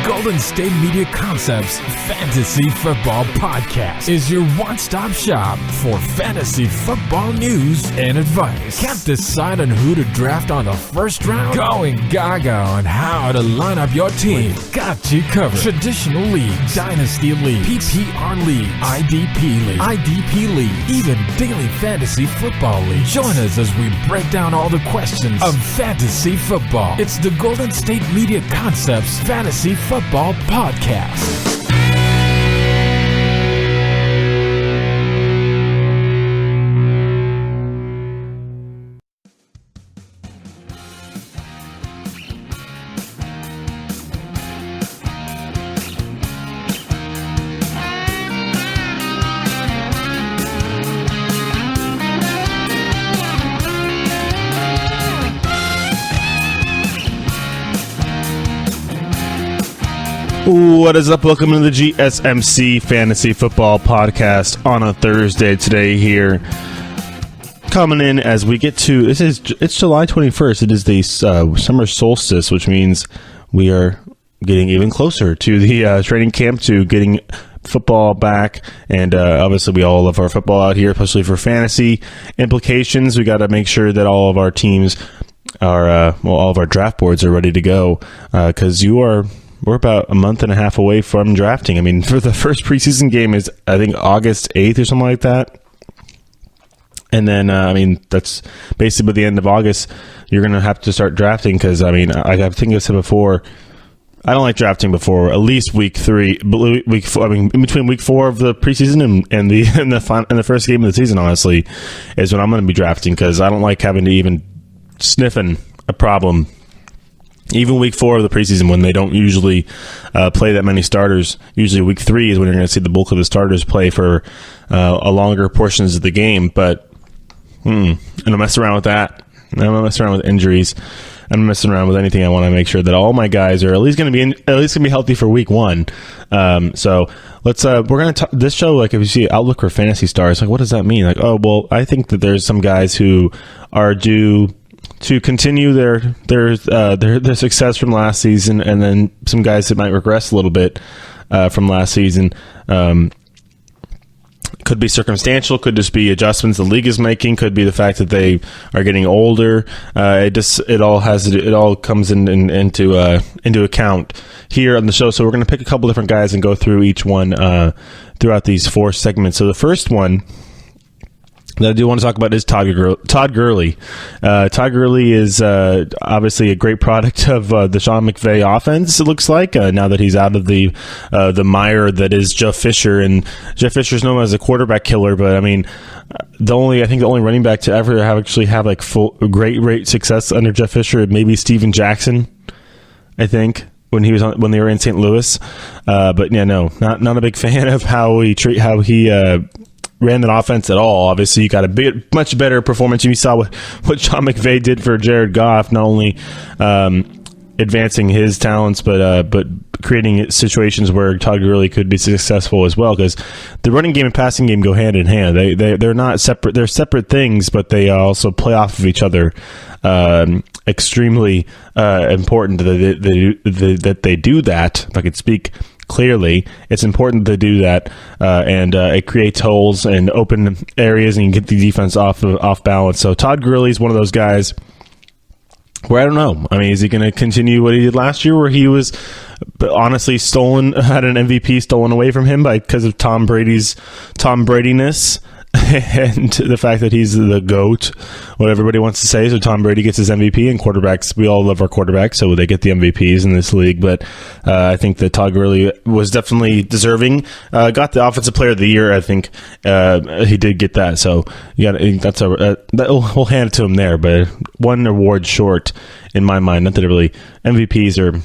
Golden State Media Concepts Fantasy Football Podcast is your one-stop shop for fantasy football news and advice. Can't decide on who to draft on the first round? Going gaga on how to line up your team. We've got you covered. Traditional leagues, dynasty leagues, PPR leagues, IDP league, even daily fantasy football league. Join us as we break down all the questions of fantasy football. It's the Golden State Media Concepts Fantasy Football Podcast. What is up? Welcome to the GSMC Fantasy Football Podcast on a Thursday today here. Coming in as we get to, it's July 21st. It is the summer solstice, which means we are getting even closer to the training camp, to getting football back. And obviously we all love our football out here, especially for fantasy implications. We got to make sure that all of our teams are, all of our draft boards are ready to go, because we're about a month and a half away from drafting. I mean, for the first preseason game is, I think, August 8th or something like that. And then, that's basically by the end of August, you're going to have to start drafting because, I think I said before, I don't like drafting before at least week 3, week 4, in between week 4 of the preseason and the first game of the season, honestly, is when I'm going to be drafting because I don't like having to even sniffing a problem. Even week 4 of the preseason, when they don't usually play that many starters, usually week 3 is when you're going to see the bulk of the starters play for a longer portions of the game. But I don't mess around with that. I don't mess around with injuries. I'm messing around with anything. I want to make sure that all my guys are at least going to be healthy for week 1. So let's we're going to this show, like, if you see outlook for fantasy stars, like, what does that mean? Like, oh well, I think that there's some guys who are due to continue their success from last season, and then some guys that might regress a little bit from last season. Could be circumstantial, could just be adjustments the league is making, could be the fact that they are getting older. It all comes into account here on the show. So we're going to pick a couple different guys and go through each one throughout these 4 segments. So the first one that I do want to talk about is Todd Gurley. Todd Gurley is obviously a great product of the Sean McVay offense, it looks like, now that he's out of the mire that is Jeff Fisher. And Jeff Fisher's known as a quarterback killer, but I mean, the only running back to ever have like full great success under Jeff Fisher, maybe Steven Jackson, I think, when they were in St. Louis. But yeah, no, not a big fan of how he ran that offense at all. Obviously, you got a much better performance. You saw what Sean McVay did for Jared Goff, not only advancing his talents, but creating situations where Todd Gurley could be successful as well. Because the running game and passing game go hand in hand. They're not separate. They're separate things, but they also play off of each other. Extremely important that they do that. If I could speak clearly, it's important to do that, and it creates holes and open areas, and you can get the defense off balance. So Todd Gurley is one of those guys where I don't know. I mean, is he going to continue what he did last year, where he was honestly had an MVP stolen away from him because of Tom Brady's Tom Brady-ness? And the fact that he's the GOAT, what everybody wants to say. So Tom Brady gets his MVP, and quarterbacks, we all love our quarterbacks, so they get the MVPs in this league. But I think that Todd Gurley was definitely deserving. Got the Offensive Player of the Year. I think he did get that. So we'll hand it to him there. But one award short in my mind. Not that it really MVPs are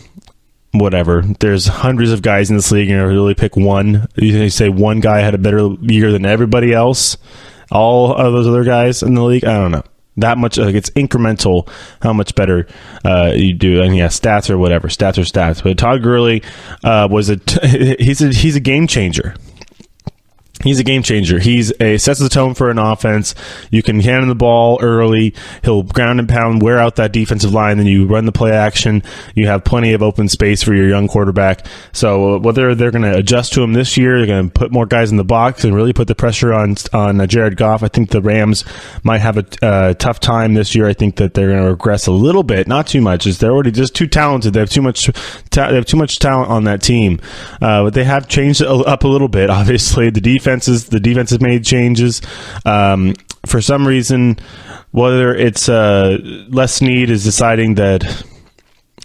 whatever. There's hundreds of guys in this league, and you really pick one. You say one guy had a better year than everybody else. All of those other guys in the league, I don't know. That much, like, it's incremental how much better you do. And yeah, stats or whatever. Stats are stats. But Todd Gurley he's a game changer. He's a game changer. Sets the tone for an offense. You can hand him the ball early. He'll ground and pound, wear out that defensive line. Then you run the play action. You have plenty of open space for your young quarterback. So whether they're going to adjust to him this year, they're going to put more guys in the box and really put the pressure on Jared Goff. I think the Rams might have a tough time this year. I think that they're going to regress a little bit, not too much. They're already just too talented. They have too much talent on that team. But they have changed it up a little bit. Obviously, the defense has made changes. For some reason, whether it's Les Snead is deciding that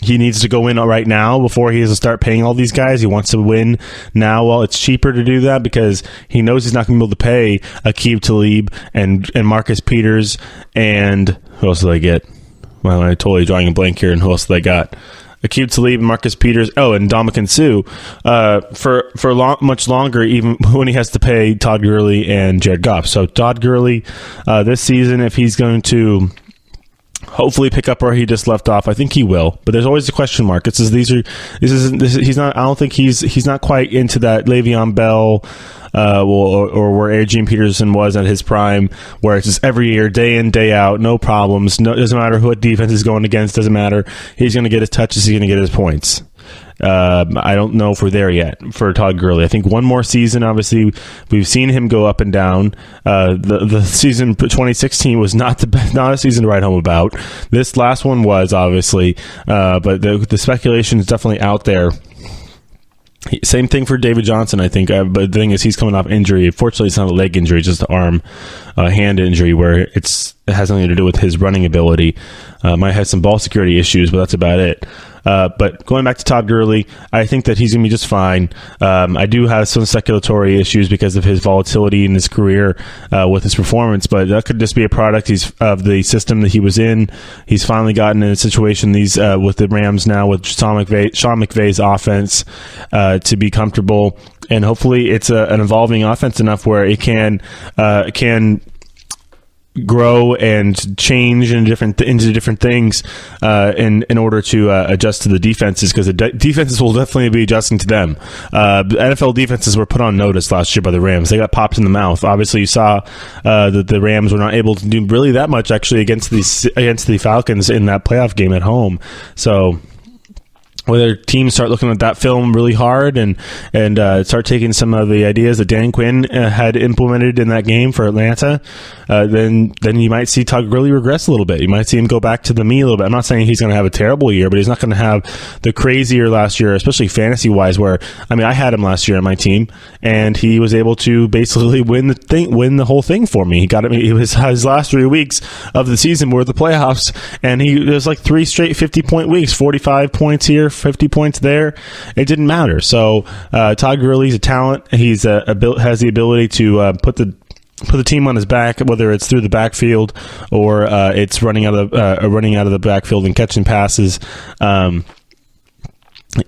he needs to go in right now before he has to start paying all these guys. He wants to win now while it's cheaper to do that because he knows he's not going to be able to pay Aqib Talib and Marcus Peters and who else did I get? Well, I'm totally drawing a blank here. And who else did I got? Aqib Talib, Marcus Peters, and Ndamukong Suh for much longer, even when he has to pay Todd Gurley and Jared Goff. So Todd Gurley this season, if he's going to hopefully pick up where he just left off, I think he will. But there's always a question mark. He's not. I don't think he's not quite into that Le'Veon Bell. Or where Adrian Peterson was at his prime, where it's just every year, day in, day out, no problems. Doesn't matter what defense is going against, doesn't matter. He's going to get his touches, he's going to get his points. I don't know if we're there yet for Todd Gurley. I think one more season, obviously, we've seen him go up and down. The season 2016 was not a season to write home about. This last one was, obviously, but the speculation is definitely out there. Same thing for David Johnson, I think. But the thing is, he's coming off injury. Fortunately, it's not a leg injury, just an hand injury where it has nothing to do with his running ability. Might have some ball security issues, but that's about it. But going back to Todd Gurley, I think that he's going to be just fine. I do have some speculatory issues because of his volatility in his career with his performance, but that could just be a product of the system that he was in. He's finally gotten in a situation with the Rams now with Sean McVay's offense to be comfortable, and hopefully it's an evolving offense enough where it can grow and change into different things in order to adjust to the defenses, because the defenses will definitely be adjusting to them. NFL defenses were put on notice last year by the Rams. They got popped in the mouth. Obviously, you saw that the Rams were not able to do really that much actually against the Falcons in that playoff game at home. So whether teams start looking at that film really hard and start taking some of the ideas that Dan Quinn had implemented in that game for Atlanta, then you might see Todd Gurley regress a little bit. You might see him go back to the mean a little bit. I'm not saying he's going to have a terrible year, but he's not going to have the crazy year last year, especially fantasy-wise, where, I had him last year on my team, and he was able to basically win the whole thing for me. It was his last 3 weeks of the season were the playoffs, and it was like 3 straight 50-point weeks, 45 points here, 50 points there. It didn't matter. So Todd Gurley's a talent. He's has the ability to put the team on his back, whether it's through the backfield or it's running out of the backfield and catching passes.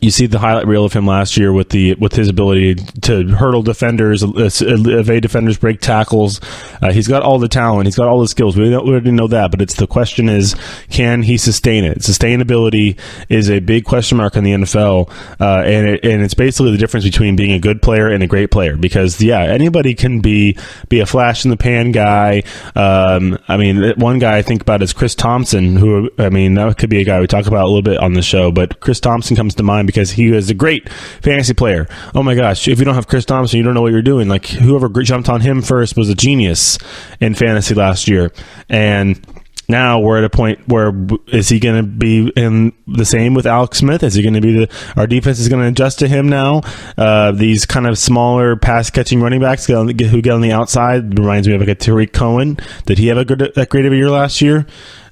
You see the highlight reel of him last year with his ability to hurdle defenders, evade defenders, break tackles. He's got all the talent. He's got all the skills. We already know that, but the question is, can he sustain it? Sustainability is a big question mark in the NFL, and it's basically the difference between being a good player and a great player. Because anybody can be a flash in the pan guy. One guy I think about is Chris Thompson, who that could be a guy we talk about a little bit on the show. But Chris Thompson comes to mind because he was a great fantasy player. Oh my gosh, if you don't have Chris Thompson, you don't know what you're doing. Like, whoever jumped on him first was a genius in fantasy last year. And now we're at a point where, is he going to be in the same with Alex Smith? Is he going to be our defense is going to adjust to him now? These kind of smaller pass catching running backs who get on the outside reminds me of like a Tariq Cohen. Did he have that great of a year last year?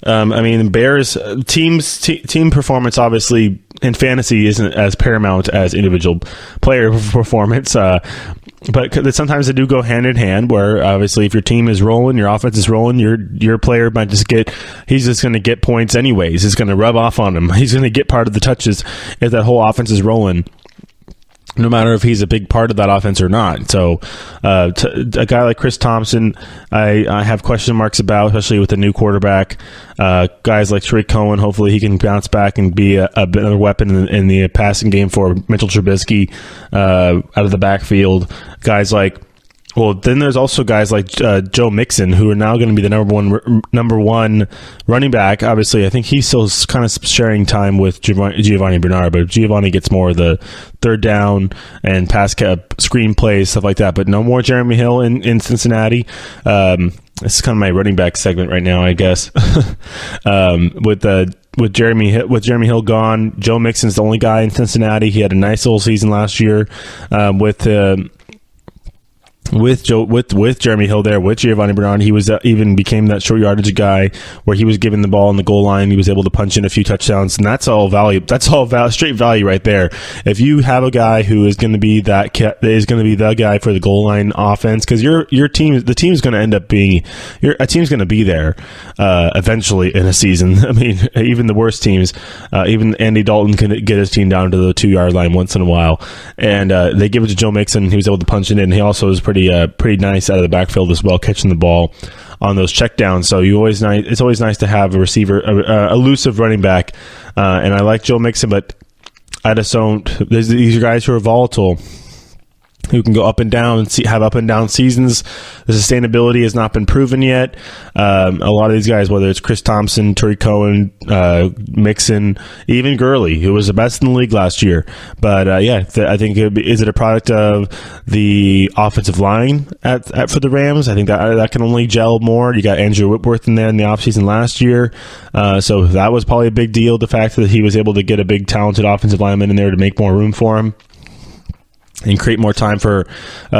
Bears team performance obviously in fantasy isn't as paramount as individual player performance, but sometimes they do go hand in hand, where obviously if your team is rolling, your offense is rolling, your player might he's just going to get points anyways. It's going to rub off on him. He's going to get part of the touches if that whole offense is rolling, no matter if he's a big part of that offense or not. So a guy like Chris Thompson, I have question marks about, especially with the new quarterback. Guys like Tariq Cohen, hopefully he can bounce back and be another weapon in the passing game for Mitchell Trubisky out of the backfield. Guys like Well, then there's also guys like Joe Mixon, who are now going to be the number one running back. Obviously, I think he's still kind of sharing time with Giovanni Bernard, but Giovanni gets more of the third down and pass screen plays, stuff like that. But no more Jeremy Hill in Cincinnati. This is kind of my running back segment right now, I guess. With Jeremy Hill gone, Joe Mixon's the only guy in Cincinnati. He had a nice little season last year with Jeremy Hill there, with Giovanni Bernard. He was even became that short yardage guy where he was given the ball on the goal line. He was able to punch in a few touchdowns, and that's all value. That's all straight value right there. If you have a guy who is going to be the guy for the goal line offense, because the team is going to end up being a team's going to be there eventually in a season. I mean, even the worst teams, even Andy Dalton can get his team down to the 2-yard line once in a while, and they give it to Joe Mixon. He was able to punch it in. He also was pretty nice out of the backfield as well, catching the ball on those checkdowns. So it's always nice to have a receiver, a elusive running back. And I like Joe Mixon, but I just don't. These are guys who are volatile, who can go up and down and have up and down seasons. The sustainability has not been proven yet. A lot of these guys, whether it's Chris Thompson, Tariq Cohen, Mixon, even Gurley, who was the best in the league last year. But I think is it a product of the offensive line for the Rams? I think that can only gel more. You got Andrew Whitworth in there in the offseason last year. So that was probably a big deal, the fact that he was able to get a big, talented offensive lineman in there to make more room for him and create more time for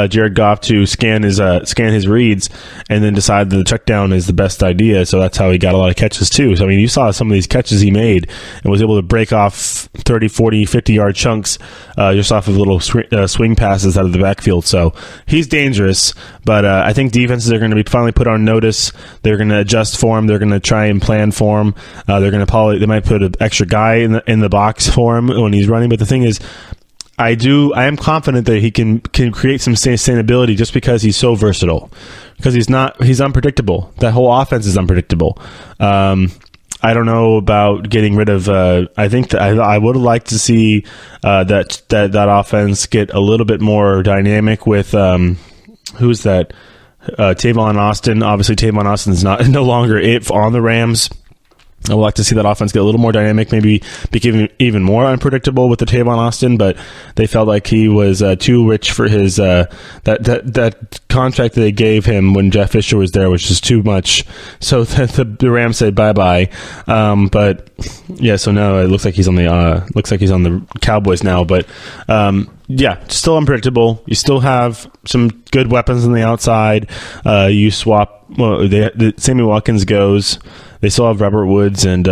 Jared Goff to scan his reads and then decide that the check down is the best idea. So that's how he got a lot of catches too. So, I mean, you saw some of these catches he made and was able to break off 30, 40, 50-yard chunks just off of little swing passes out of the backfield. So he's dangerous, but I think defenses are going to be finally put on notice. They're going to adjust for him. They're going to try and plan for him. They might put an extra guy in the box for him when he's running. But the thing is, I am confident that he can create some sustainability just because he's so versatile. Because he's unpredictable. That whole offense is unpredictable. I don't know about getting rid of. I think that I would have liked to see that offense get a little bit more dynamic with who's that? Tavon Austin. Obviously, Tavon Austin is no longer on the Rams. I would like to see that offense get a little more dynamic, maybe become even more unpredictable with the Tavon Austin, but they felt like he was too rich for his that contract that they gave him when Jeff Fisher was there, which is too much. So the Rams said bye-bye. But yeah, so now it looks like he's on the Cowboys now, but still unpredictable. You still have some good weapons on the outside. You swap. Well, Sammy Watkins goes. They still have Robert Woods and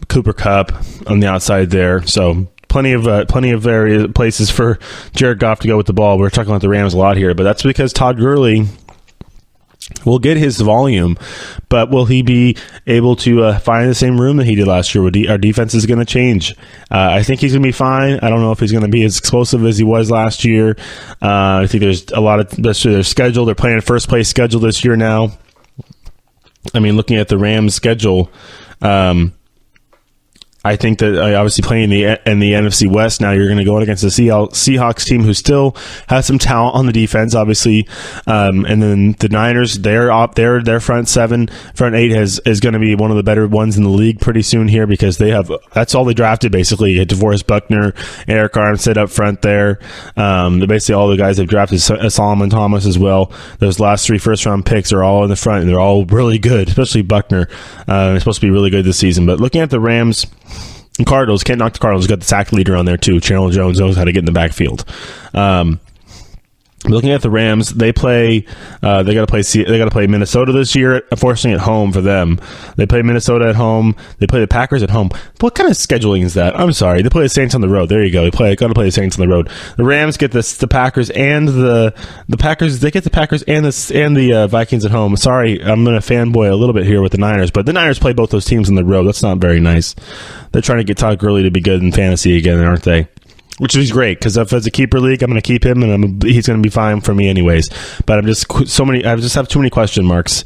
Cooper Kupp on the outside there. So plenty of various places for Jared Goff to go with the ball. We're talking about the Rams a lot here, but that's because Todd Gurley will get his volume, but will he be able to find the same room that he did last year? Our defense is going to change. I think he's going to be fine. I don't know if he's going to be as explosive as he was last year. I think there's a lot of their schedule. They're playing first place schedule this year now. I mean, looking at the Rams' schedule, I think that obviously playing in the NFC West now, you're going to go in against the Seahawks team who still has some talent on the defense, obviously, and then the Niners, their front eight is going to be one of the better ones in the league pretty soon here because that's all they drafted basically. You had DeForest Buckner, Eric Armstead up front there. Basically all the guys they've drafted, Solomon Thomas as well. Those last 3 first-round picks are all in the front, and they're all really good, especially Buckner. They're supposed to be really good this season. But looking at the Rams and Cardinals, can't knock the Cardinals. Got the sack leader on there too. Chandler Jones knows how to get in the backfield. Looking at the Rams, they got to play Minnesota this year. Unfortunately, at home for them. They play Minnesota at home. They play the Packers at home. What kind of scheduling is that? I'm sorry. They play the Saints on the road. There you go. Got to play the Saints on the road. The Rams get the Packers and the Packers. They get the Packers and the Vikings at home. Sorry, I'm going to fanboy a little bit here with the Niners, but the Niners play both those teams on the road. That's not very nice. They're trying to get Todd Gurley to be good in fantasy again, aren't they? Which is great because if it's a keeper league, I'm going to keep him, and he's going to be fine for me anyways. But I just have too many question marks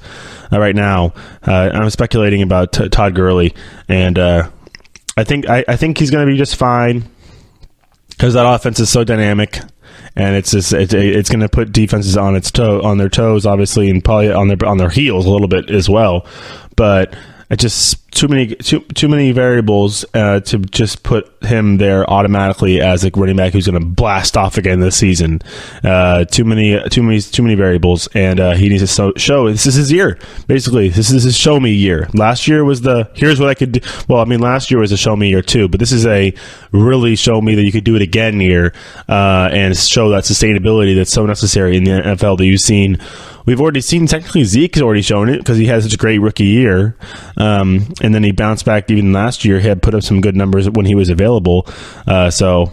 right now. I'm speculating about Todd Gurley, and I think he's going to be just fine because that offense is so dynamic, and it's going to put defenses on their toes, obviously, and probably on their heels a little bit as well. But it's just too many variables to just put him there automatically as a running back who's going to blast off again this season. Too many variables, and he needs to show. This is his year, basically. This is his show me year. Last year was here's what I could do. Well, I mean, last year was a show me year too, but this is a really show me that you could do it again year, and show that sustainability that's so necessary in the NFL that you've seen. We've already seen, technically Zeke has already shown it because he had such a great rookie year. And then he bounced back even last year. He had put up some good numbers when he was available. So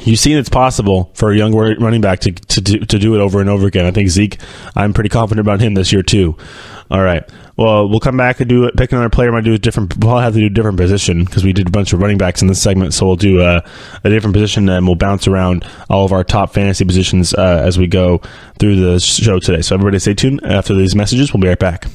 you've seen it's possible for a young running back to do it over and over again. I think Zeke, I'm pretty confident about him this year too. All right. Well, we'll come back and pick another player. We'll probably have to do a different position because we did a bunch of running backs in this segment. So we'll do a different position, and we'll bounce around all of our top fantasy positions as we go through the show today. So everybody stay tuned. After these messages, we'll be right back.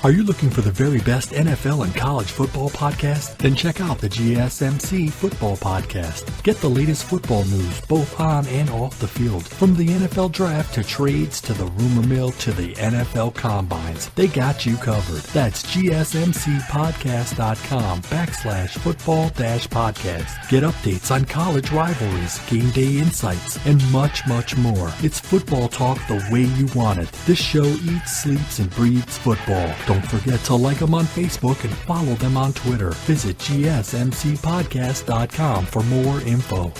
Are you looking for the very best NFL and college football podcast? Then check out the GSMC Football Podcast. Get the latest football news both on and off the field. From the NFL Draft to trades to the rumor mill to the NFL Combines, they got you covered. That's GSMCpodcast.com/football-podcast. Get updates on college rivalries, game day insights, and much, much more. It's football talk the way you want it. This show eats, sleeps, and breathes football. Don't forget to like them on Facebook and follow them on Twitter. Visit GSMCpodcast.com for more info.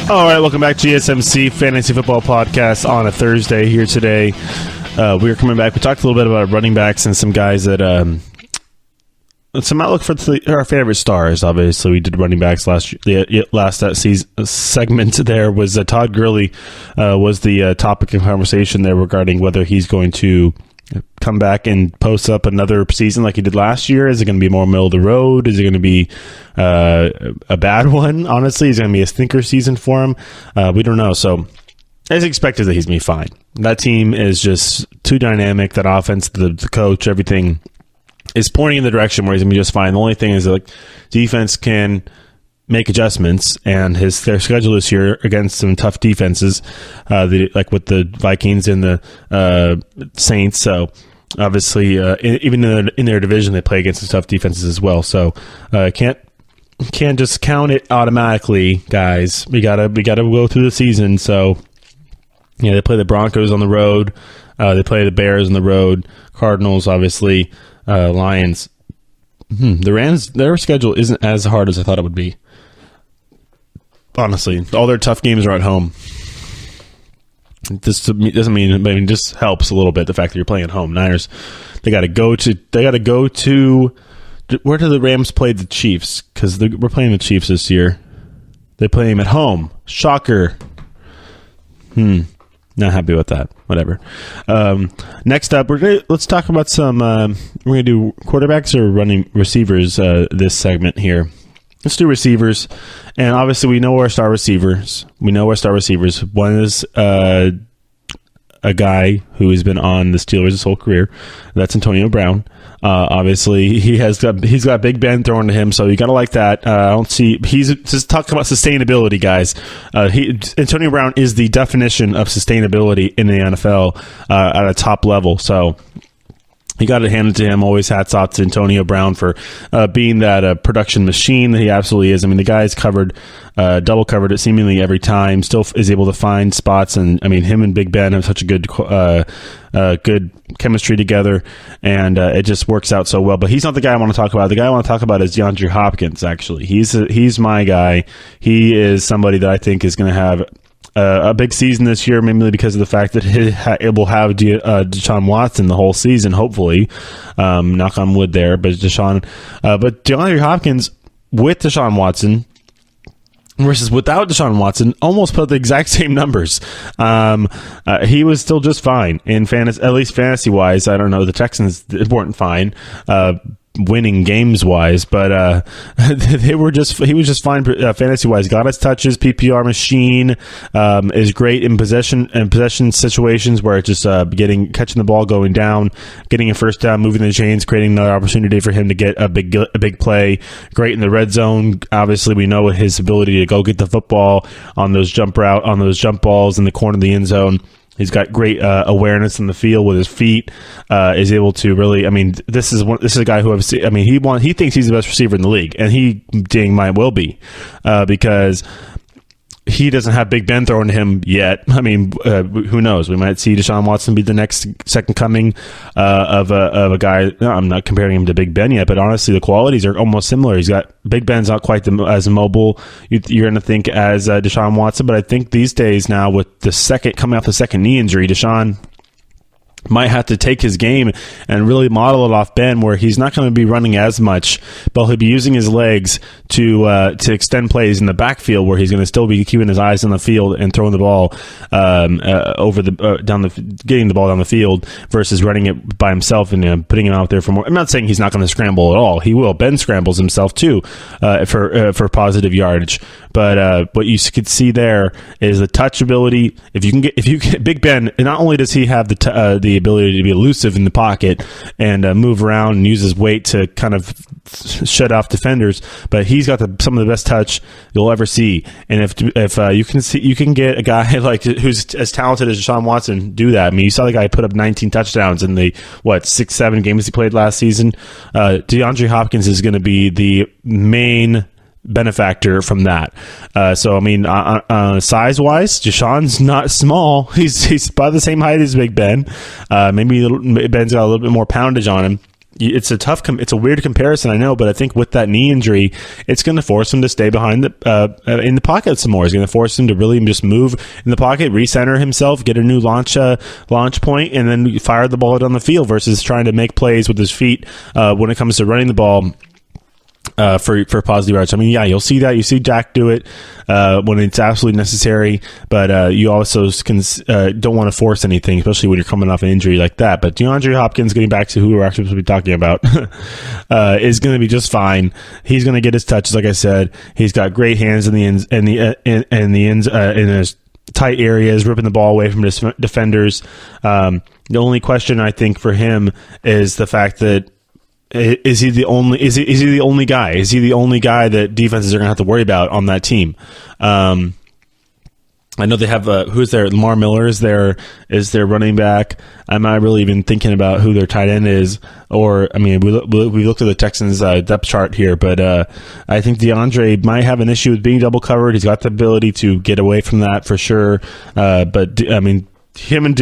All right, welcome back to GSMC Fantasy Football Podcast on a Thursday here today. We are coming back. We talked a little bit about running backs and some guys that some outlook for our favorite stars. Obviously, we did running backs last season. Segment there was Todd Gurley was the topic of conversation there regarding whether he's going to come back and post up another season like he did last year. Is it going to be more middle of the road? Is it going to be a bad one? Honestly, is it going to be a stinker season for him? We don't know. So as expected that he's going to be fine. That team is just too dynamic. That offense, the coach, everything is pointing in the direction where he's going to be just fine. The only thing is that, like, defense can make adjustments, and their schedule this year against some tough defenses, like with the Vikings and the Saints. So obviously, even in their division, they play against some tough defenses as well. So can't just count it automatically, guys. We gotta go through the season. So yeah, they play the Broncos on the road. They play the Bears on the road. Cardinals, obviously, Lions. The Rams, their schedule isn't as hard as I thought it would be. Honestly, all their tough games are at home. This doesn't mean, I mean, just helps a little bit the fact that you're playing at home. Niners, they got to go to. Where do the Rams play the Chiefs? Because we're playing the Chiefs this year. They play them at home. Shocker. Not happy with that. Whatever. Next up, let's talk about some. We're gonna do quarterbacks or running receivers. This segment here. Let's do receivers, and obviously we know our star receivers. One is a guy who has been on the Steelers his whole career. That's Antonio Brown. Obviously, he's got Big Ben thrown to him, so you gotta like that. I don't see he's just talking about sustainability, guys. Antonio Brown is the definition of sustainability in the NFL at a top level. So you got to hand it to him. Always hats off to Antonio Brown for being that production machine that he absolutely is. I mean, the guy's double covered it seemingly every time. Still is able to find spots, and I mean, him and Big Ben have such a good chemistry together, and it just works out so well. But he's not the guy I want to talk about. The guy I want to talk about is DeAndre Hopkins. Actually, he's my guy. He is somebody that I think is going to have a big season this year, mainly because of the fact that it will have Deshaun Watson the whole season, hopefully. Knock on wood there, but DeAndre Hopkins with Deshaun Watson versus without Deshaun Watson almost put the exact same numbers. He was still just fine in fantasy, at least fantasy wise. I don't know. The Texans weren't fine, winning games wise, but he was just fine fantasy wise. Got his touches. PPR machine is great in possession situations where it's just catching the ball, going down, getting a first down, moving the chains, creating another opportunity for him to get a big play. Great in the red zone. Obviously, we know his ability to go get the football on those jump balls in the corner of the end zone. He's got great awareness in the field with his feet. Is able to really. I mean, this is a guy who he thinks he's the best receiver in the league, and he dang might will be because he doesn't have Big Ben throwing to him yet. I mean, who knows? We might see Deshaun Watson be the next second coming of a guy. No, I'm not comparing him to Big Ben yet, but honestly, the qualities are almost similar. He's got Big Ben's not quite as mobile. You're going to think as Deshaun Watson, but I think these days now with coming off the second knee injury, Deshaun might have to take his game and really model it off Ben, where he's not going to be running as much, but he'll be using his legs to extend plays in the backfield, where he's going to still be keeping his eyes on the field and throwing the ball getting the ball down the field versus running it by himself and putting him out there for more. I'm not saying he's not going to scramble at all. He will. Ben scrambles himself too for positive yardage. But what you could see there is the touch ability. If you get Big Ben, not only does he have the ability to be elusive in the pocket and move around and use his weight to kind of shut off defenders, but he's got some of the best touch you'll ever see. And if you can get a guy like who's as talented as Deshaun Watson do that. I mean, you saw the guy put up 19 touchdowns in the 6-7 games he played last season. DeAndre Hopkins is going to be the main benefactor from that. So I mean, size wise, Deshaun's not small. He's about the same height as Big Ben. Maybe Ben's got a little bit more poundage on him. It's a weird comparison, I know, but I think with that knee injury, it's going to force him to stay behind in the pocket some more. It's going to force him to really just move in the pocket, recenter himself, get a new launch point, and then fire the ball down the field versus trying to make plays with his feet when it comes to running the ball. For positive yards. I mean, yeah, you'll see that. You see Dak do it when it's absolutely necessary, but you also don't want to force anything, especially when you're coming off an injury like that. But DeAndre Hopkins, getting back to who we're actually supposed to be talking about, is going to be just fine. He's going to get his touches, like I said. He's got great hands in the ends in his tight areas, ripping the ball away from defenders. The only question I think for him is the fact that is he the only guy? Is he the only guy that defenses are going to have to worry about on that team? I know they have who's there? Lamar Miller is their running back. I'm not really even thinking about who their tight end is. Or I mean, we looked at the Texans depth chart here, but I think DeAndre might have an issue with being double covered. He's got the ability to get away from that for sure. But I mean, him and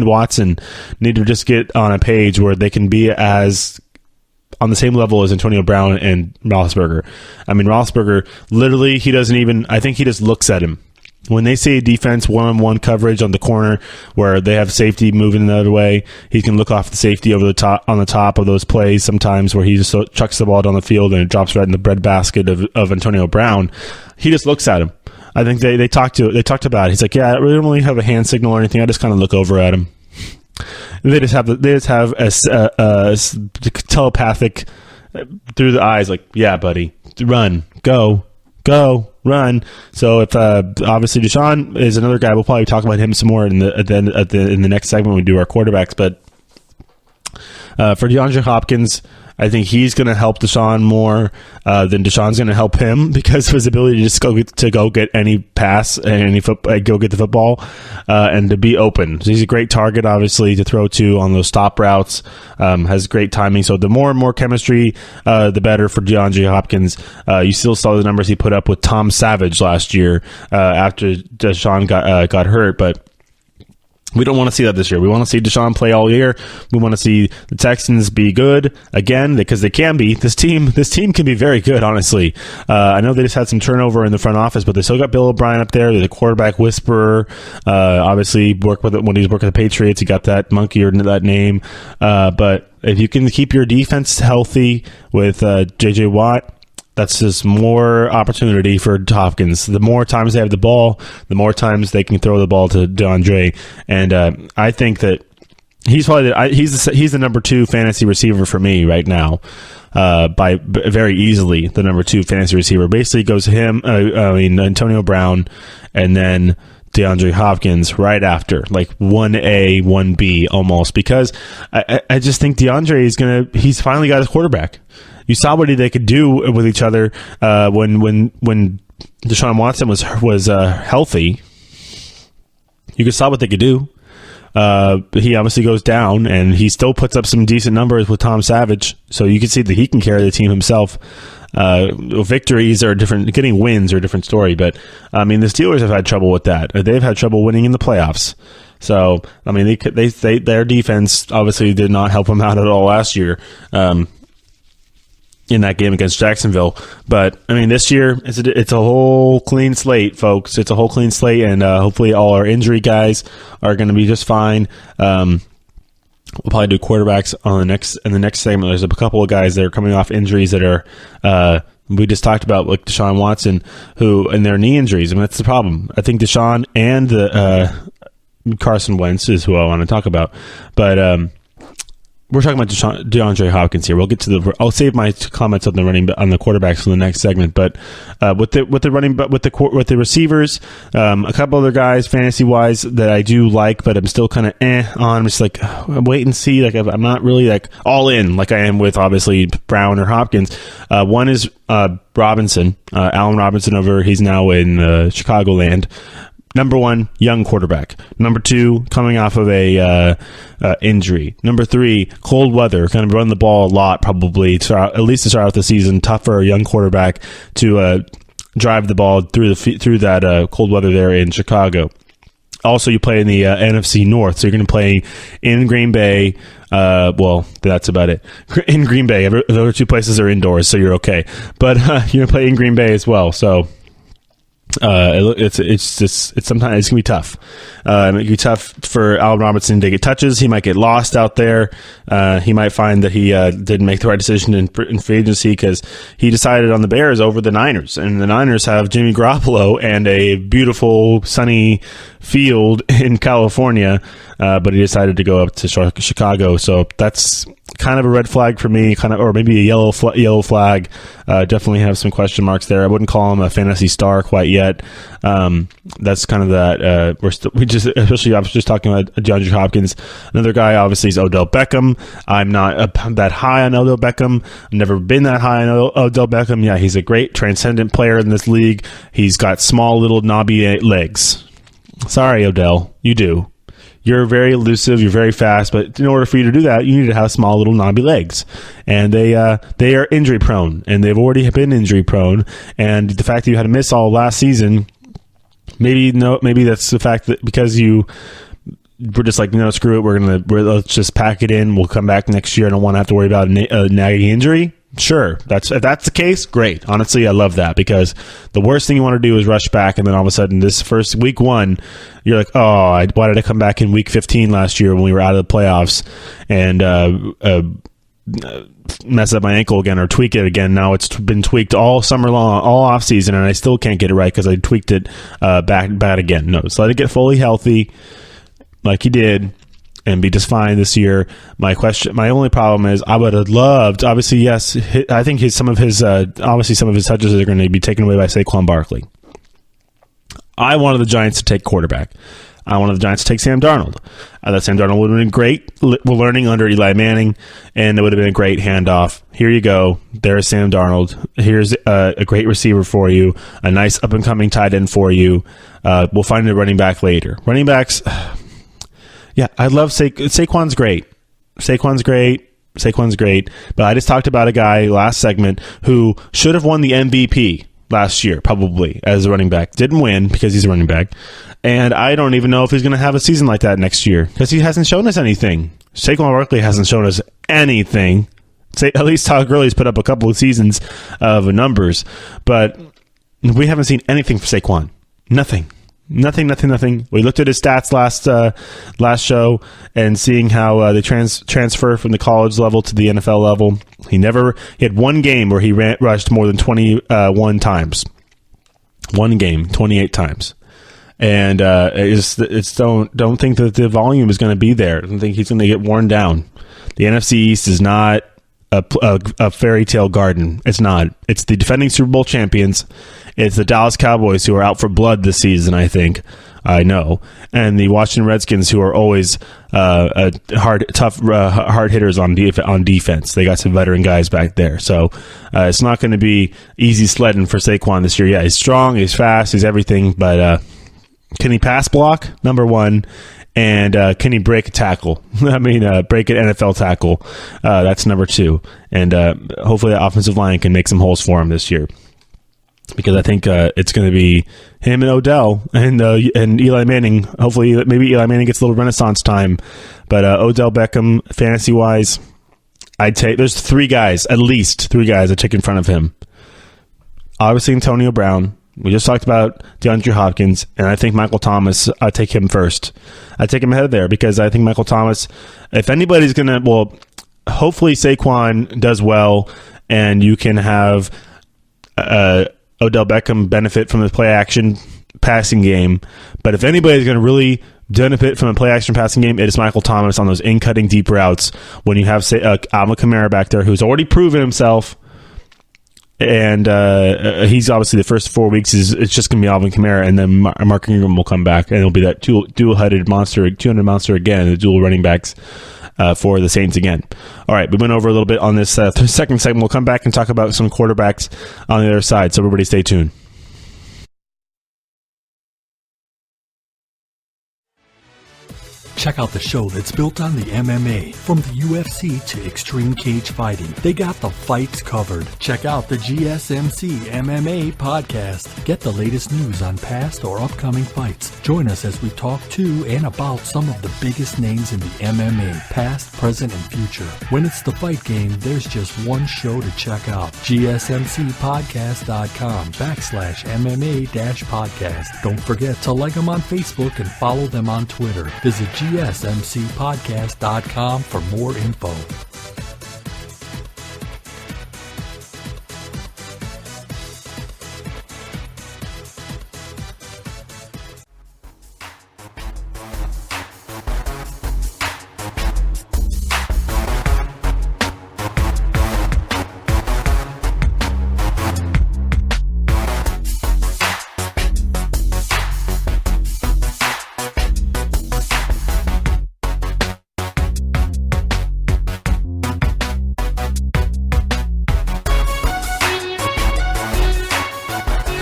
Watson need to just get on a page where they can be as on the same level as Antonio Brown and Roethlisberger. I mean, Roethlisberger, literally, I think he just looks at him. When they say defense, one-on-one coverage on the corner where they have safety moving the other way, he can look off the safety on the top of those plays sometimes where he just chucks the ball down the field and it drops right in the breadbasket of Antonio Brown. He just looks at him. I think they talked about it. He's like, yeah, I really don't really have a hand signal or anything. I just kind of look over at him. They just have a telepathic through the eyes, like, yeah, buddy, run, go, run. So if obviously Deshaun is another guy, we'll probably talk about him some more in the next segment when we do our quarterbacks. But for DeAndre Hopkins, I think he's going to help Deshaun more than Deshaun's going to help him because of his ability to just go get any pass and go get the football and to be open. So he's a great target, obviously, to throw to on those stop routes. Has great timing. So the more and more chemistry, the better for DeAndre Hopkins. You still saw the numbers he put up with Tom Savage last year after Deshaun got hurt, but We don't want to see that this year. We want to see Deshaun play all year. We want to see the Texans be good again, because they can be. This team can be very good, honestly. I know they just had some turnover in the front office, but they still got Bill O'Brien up there. They're the quarterback whisperer. Obviously, when he was working with the Patriots, he got that monkey or that name. But if you can keep your defense healthy with J.J. Watt, that's just more opportunity for Hopkins. The more times they have the ball, the more times they can throw the ball to DeAndre. And I think that he's probably he's the number 2 fantasy receiver for me right now, by very easily the number 2 fantasy receiver. Basically goes him, Antonio Brown, and then DeAndre Hopkins right after, like 1A, 1B almost, because I just think DeAndre he's finally got his quarterback. You saw what they could do with each other when Deshaun Watson was healthy. You saw what they could do. He obviously goes down, and he still puts up some decent numbers with Tom Savage. So you can see that he can carry the team himself. Victories are different. Getting wins are a different story. But, I mean, the Steelers have had trouble with that. They've had trouble winning in the playoffs. So, I mean, their defense obviously did not help them out at all last year. In that game against Jacksonville. But, I mean, this year, it's a whole clean slate, folks. It's a whole clean slate, and hopefully all our injury guys are going to be just fine. We'll probably do quarterbacks in the next segment. There's a couple of guys that are coming off injuries that are we just talked about, like Deshaun Watson, and their knee injuries. I mean, that's the problem. I think Deshaun and Carson Wentz is who I want to talk about. But we're talking about DeAndre Hopkins here. We'll get to I'll save my comments on the quarterbacks for the next segment. But with the receivers, a couple other guys fantasy wise that I do like, but I'm still kind of on. I'm just like, wait and see. Like, I'm not really like all in like I am with obviously Brown or Hopkins. One is Robinson, Allen Robinson he's now in Chicagoland. Number 1, young quarterback. Number 2, coming off of a injury. Number 3, cold weather. Going to run the ball a lot, probably, at least to start out the season. Tough for a young quarterback to drive the ball through that cold weather there in Chicago. Also, you play in the NFC North, so you're going to play in Green Bay. Well, that's about it. In Green Bay, the other 2 places are indoors, so you're okay. But you're going to play in Green Bay as well, so... it's sometimes it's gonna be tough. It can be tough for Allen Robinson to get touches. He might get lost out there. He might find that he didn't make the right decision in free agency because he decided on the Bears over the Niners, and the Niners have Jimmy Garoppolo and a beautiful sunny field in California, but he decided to go up to Chicago. So that's kind of a red flag for me, or maybe a yellow flag. Definitely have some question marks there. I wouldn't call him a fantasy star quite yet. That's kind of that. Especially I was just talking about DeAndre Hopkins. Another guy obviously is Odell Beckham. I'm not that high on Odell Beckham. I've never been that high on Odell Beckham. Yeah, he's a great transcendent player in this league. He's got small little knobby legs. Sorry, Odell, you do. You're very elusive, you're very fast, but in order for you to do that, you need to have small little knobby legs. And they are injury prone, and they've already been injury prone. And the fact that you had to miss all last season, maybe that's the fact that because we're just like, no, screw it, let's just pack it in. We'll come back next year. I don't want to have to worry about a nagging injury. Sure, if that's the case, great. Honestly, I love that, because the worst thing you want to do is rush back, and then all of a sudden, this first week 1, you're like, oh, why did I come back in week 15 last year when we were out of the playoffs and mess up my ankle again or tweak it again? Now it's been tweaked all summer long, all off season, and I still can't get it right because I tweaked it bad again. No, so let it get fully healthy, like you did, and be just fine this year. My only problem is I would have loved, obviously, yes, I think some of his touches are going to be taken away by Saquon Barkley. I wanted the Giants to take quarterback. I wanted the Giants to take Sam Darnold. I thought Sam Darnold would have been great. We're learning under Eli Manning, and it would have been a great handoff. Here you go. There's Sam Darnold. Here's a great receiver for you, a nice up-and-coming tight end for you. We'll find a running back later. Running backs... Yeah, I love Saquon's great. Saquon's great. But I just talked about a guy last segment who should have won the MVP last year, probably, as a running back. Didn't win because he's a running back. And I don't even know if he's going to have a season like that next year because he hasn't shown us anything. Saquon Barkley hasn't shown us anything. At least Todd Gurley's put up a couple of seasons of numbers, but we haven't seen anything for Saquon. Nothing. We looked at his stats last show and seeing how they transfer from the college level to the NFL level. He had one game where he rushed more than 21 times. One game, 28 times. And it's don't think that the volume is going to be there. I don't think he's going to get worn down. The NFC East is not a fairy tale garden. It's not. It's the defending Super Bowl champions. It's the Dallas Cowboys who are out for blood this season, I know. And the Washington Redskins who are always hard hitters on defense. They got some veteran guys back there. So it's not going to be easy sledding for Saquon this year. Yeah, he's strong, he's fast, he's everything, but can he pass block? Number one. And can he break a tackle? Break an NFL tackle. That's number two. And hopefully the offensive line can make some holes for him this year. Because I think it's going to be him and Odell and Eli Manning. Hopefully, maybe Eli Manning gets a little renaissance time. But Odell Beckham, fantasy-wise, there's at least three guys I'd take in front of him. Obviously, Antonio Brown. We just talked about DeAndre Hopkins, and I think Michael Thomas, I take him first. I take him ahead of there because I think Michael Thomas, if anybody's going to, hopefully Saquon does well, and you can have Odell Beckham benefit from the play-action passing game. But if anybody's going to really benefit from a play-action passing game, it is Michael Thomas on those in-cutting deep routes when you have, Alvin Kamara back there, who's already proven himself. And he's obviously the first 4 weeks it's just going to be Alvin Kamara, and then Mark Ingram will come back, and it'll be that dual-headed monster, 200 monster again, the dual running backs for the Saints again. All right, we went over a little bit on this second segment. We'll come back and talk about some quarterbacks on the other side, so everybody stay tuned. Check out the show that's built on the MMA. From the UFC to extreme cage fighting, they got the fights covered. Check out the GSMC MMA Podcast. Get the latest news on past or upcoming fights. Join us as we talk to and about some of the biggest names in the MMA, past, present, and future. When it's the fight game, there's just one show to check out. GSMCpodcast.com/MMA-podcast. Don't forget to like them on Facebook and follow them on Twitter. Visit GSMCpodcast.com for more info.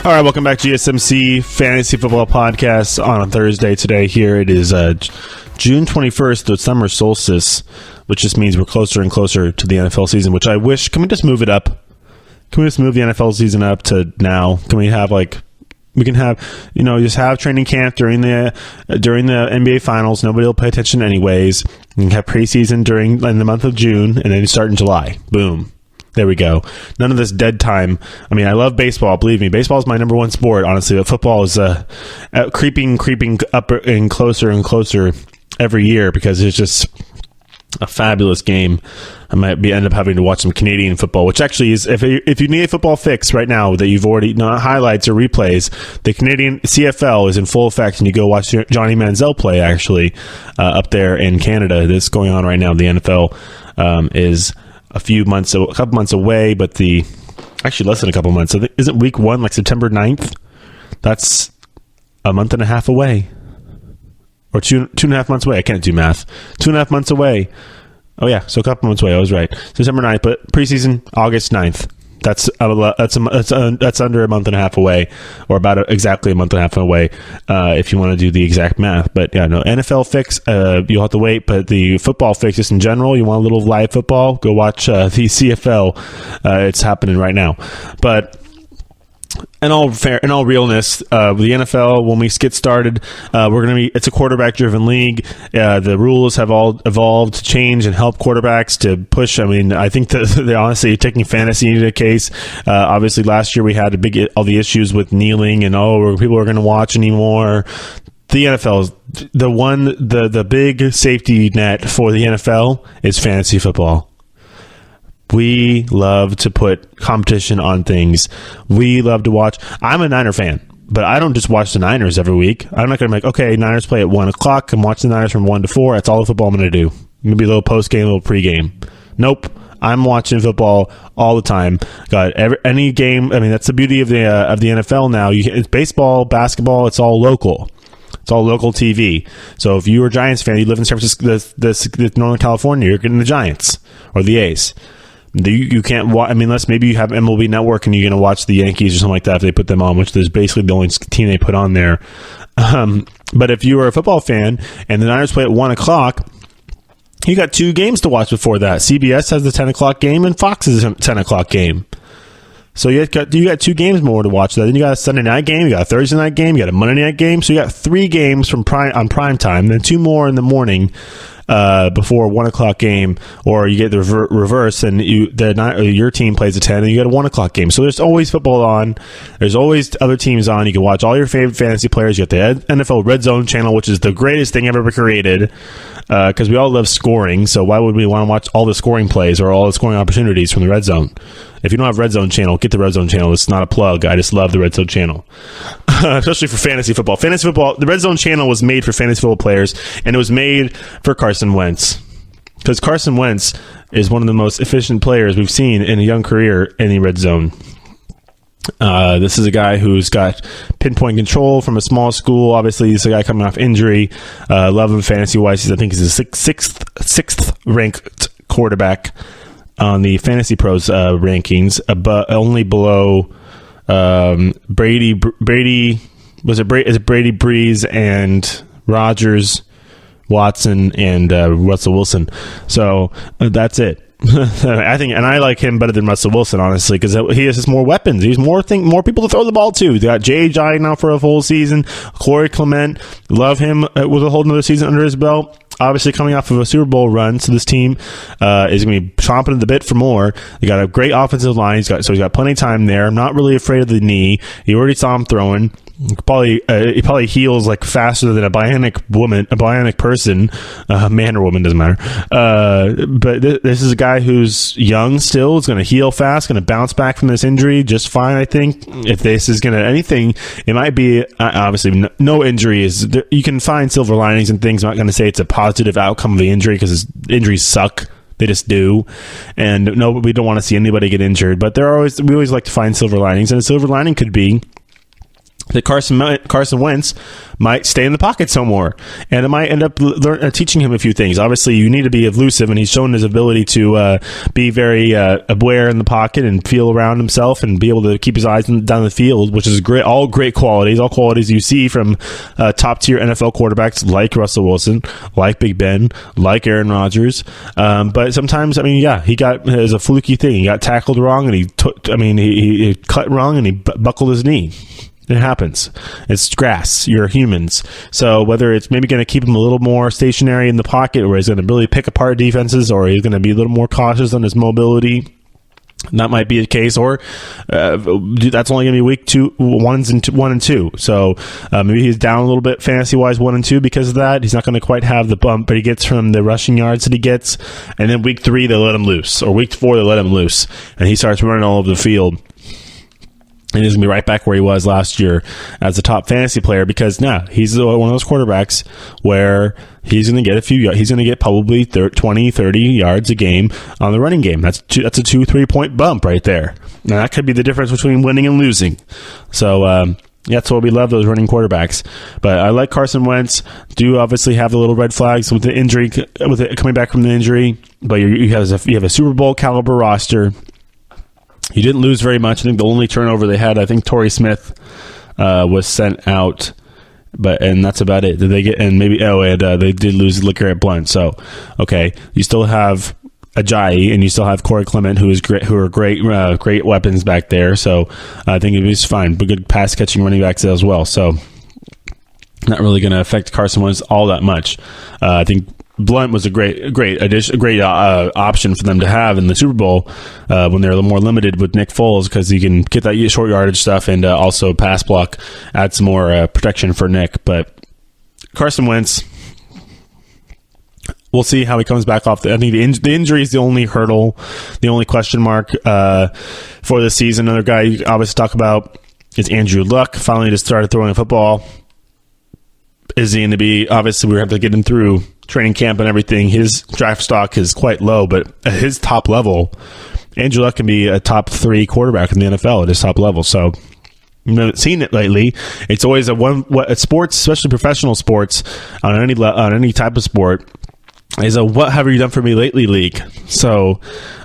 All right, welcome back to GSMC Fantasy Football Podcast on a Thursday today. Here it is June 21st, the summer solstice, which just means we're closer and closer to the NFL season, which I wish, can we just move it up? Can we just move the NFL season up to now? Can we have just have training camp during the NBA Finals. Nobody will pay attention anyways. You can have preseason in the month of June, and then you start in July. Boom. There we go. None of this dead time. I mean, I love baseball. Believe me, baseball is my number one sport, honestly. But football is creeping up and closer every year because it's just a fabulous game. I might end up having to watch some Canadian football, which actually is, if you need a football fix right now that you've already highlights or replays, the Canadian CFL is in full effect, and you go watch Johnny Manziel play actually up there in Canada. This is going on right now. The NFL is a couple months away, but actually less than a couple months. So isn't week 1 like September 9th? That's a month and a half away. Or two and a half months away. I can't do math. 2.5 months away. Oh yeah, so a couple months away. I was right. September 9th, but preseason August 9th. That's under a month and a half away, or about exactly a month and a half away, if you want to do the exact math. But yeah, no, NFL fix, you'll have to wait. But the football fix, just in general, you want a little live football, go watch the CFL. It's happening right now. But in all realness, the NFL, when we get started, it's a quarterback-driven league. The rules have all evolved to change and help quarterbacks to push. I mean, I think that honestly, taking fantasy into a case, obviously last year we had all the issues with kneeling and people are going to watch anymore. The NFL is the big safety net for the NFL is fantasy football. We love to put competition on things. We love to watch. I'm a Niner fan, but I don't just watch the Niners every week. I'm not going to make, okay, Niners play at 1 o'clock. I'm watching the Niners from 1 to 4. That's all the football I'm going to do. Maybe a little post-game, a little pre-game. Nope. I'm watching football all the time. Got any game. I mean, that's the beauty of the NFL now. It's baseball, basketball. It's all local. It's all local TV. So if you're a Giants fan, you live in San Francisco, Northern California, you're getting the Giants or the A's. You can't watch, I mean, unless maybe you have MLB Network and you're going to watch the Yankees or something like that if they put them on, which is basically the only team they put on there. But if you are a football fan and the Niners play at 1 o'clock, you got 2 games to watch before that. CBS has the 10 o'clock game and Fox has a 10 o'clock game. So you got 2 games more to watch. Then you got a Sunday night game, you got a Thursday night game, you got a Monday night game. So you got 3 games on prime time, then 2 more in the morning before a 1 o'clock game, or you get the reverse and your team plays at 10 and you get a 1 o'clock game. So there's always football on. There's always other teams on. You can watch all your favorite fantasy players. You got the NFL Red Zone channel, which is the greatest thing ever created, because we all love scoring. So why would we want to watch all the scoring plays or all the scoring opportunities from the Red Zone? If you don't have Red Zone channel, get the Red Zone channel. It's not a plug. I just love the Red Zone channel, especially for fantasy football. Fantasy football, the Red Zone channel was made for fantasy football players, and it was made for Carson Wentz, because Carson Wentz is one of the most efficient players we've seen in a young career in the Red Zone. This is a guy who's got pinpoint control from a small school. Obviously, he's a guy coming off injury. Love him fantasy-wise. I think he's a sixth ranked quarterback on the Fantasy Pros rankings, but only below Brady. Is it Brady, Breeze, and Rodgers, Watson, and Russell Wilson? So that's it. I think, and I like him better than Russell Wilson, honestly, because he has just more weapons. He's more people to throw the ball to. He's got J.J. now for a full season. Corey Clement, love him with a whole another season under his belt. Obviously, coming off of a Super Bowl run, so this team is going to be chomping at the bit for more. They got a great offensive line. He's got plenty of time there. I'm not really afraid of the knee. You already saw him throwing. He probably heals like faster than a bionic person, man or woman, doesn't matter. But this is a guy who's young still. Is going to heal fast. Going to bounce back from this injury just fine. I think if this is going to anything, it might be obviously no injury is. You can find silver linings and things. I'm not going to say it's a positive outcome of the injury because injuries suck. They just do, and no, we don't want to see anybody get injured. But we always like to find silver linings, and a silver lining could be that Carson Wentz might stay in the pocket some more, and it might end up teaching him a few things. Obviously, you need to be elusive, and he's shown his ability to be very aware in the pocket and feel around himself and be able to keep his eyes down the field, which is great. All great qualities, all qualities you see from top-tier NFL quarterbacks like Russell Wilson, like Big Ben, like Aaron Rodgers. But sometimes, it was a fluky thing. He got tackled wrong, and he cut wrong, and he buckled his knee. It happens. It's grass. You're humans. So whether it's maybe going to keep him a little more stationary in the pocket, or he's going to really pick apart defenses, or he's going to be a little more cautious on his mobility, that might be the case. Or that's only going to be week 1 and 2. So maybe he's down a little bit fantasy-wise 1 and 2 because of that. He's not going to quite have the bump but he gets from the rushing yards that he gets. And then week 3, they let him loose. Or week 4, they let him loose. And he starts running all over the field. And he's going to be right back where he was last year as a top fantasy player, because he's one of those quarterbacks where he's going to get he's going to get probably 20, 30 yards a game on the running game. That's a 2-3 point bump right there. Now that could be the difference between winning and losing. So, that's why we love those running quarterbacks. But I like Carson Wentz. Do obviously have the little red flags with the injury, with it coming back from the injury. But you have a Super Bowl caliber roster. He didn't lose very much. I think the only turnover they had, I think Torrey Smith was sent out, and that's about it. Did they get? And maybe they did lose LeGarrette Blount. So okay, you still have Ajayi, and you still have Corey Clement, who are great weapons back there. So I think it'll be fine. But good pass catching running backs as well. So not really going to affect Carson Wentz all that much. I think Blount was a great addition, option for them to have in the Super Bowl when they're a little more limited with Nick Foles, because you can get that short yardage stuff and also pass block, add some more protection for Nick. But Carson Wentz, we'll see how he comes back off. I think the injury is the only hurdle, the only question mark for this season. Another guy you obviously talk about is Andrew Luck. Finally just started throwing a football. Is he going to be, obviously we have to get him through training camp and everything. His draft stock is quite low, but at his top level, Andrew Luck can be a top 3 quarterback in the NFL at his top level. So you haven't seen it lately. It's always sports, especially professional sports, on any type of sport, is a what have you done for me lately league. So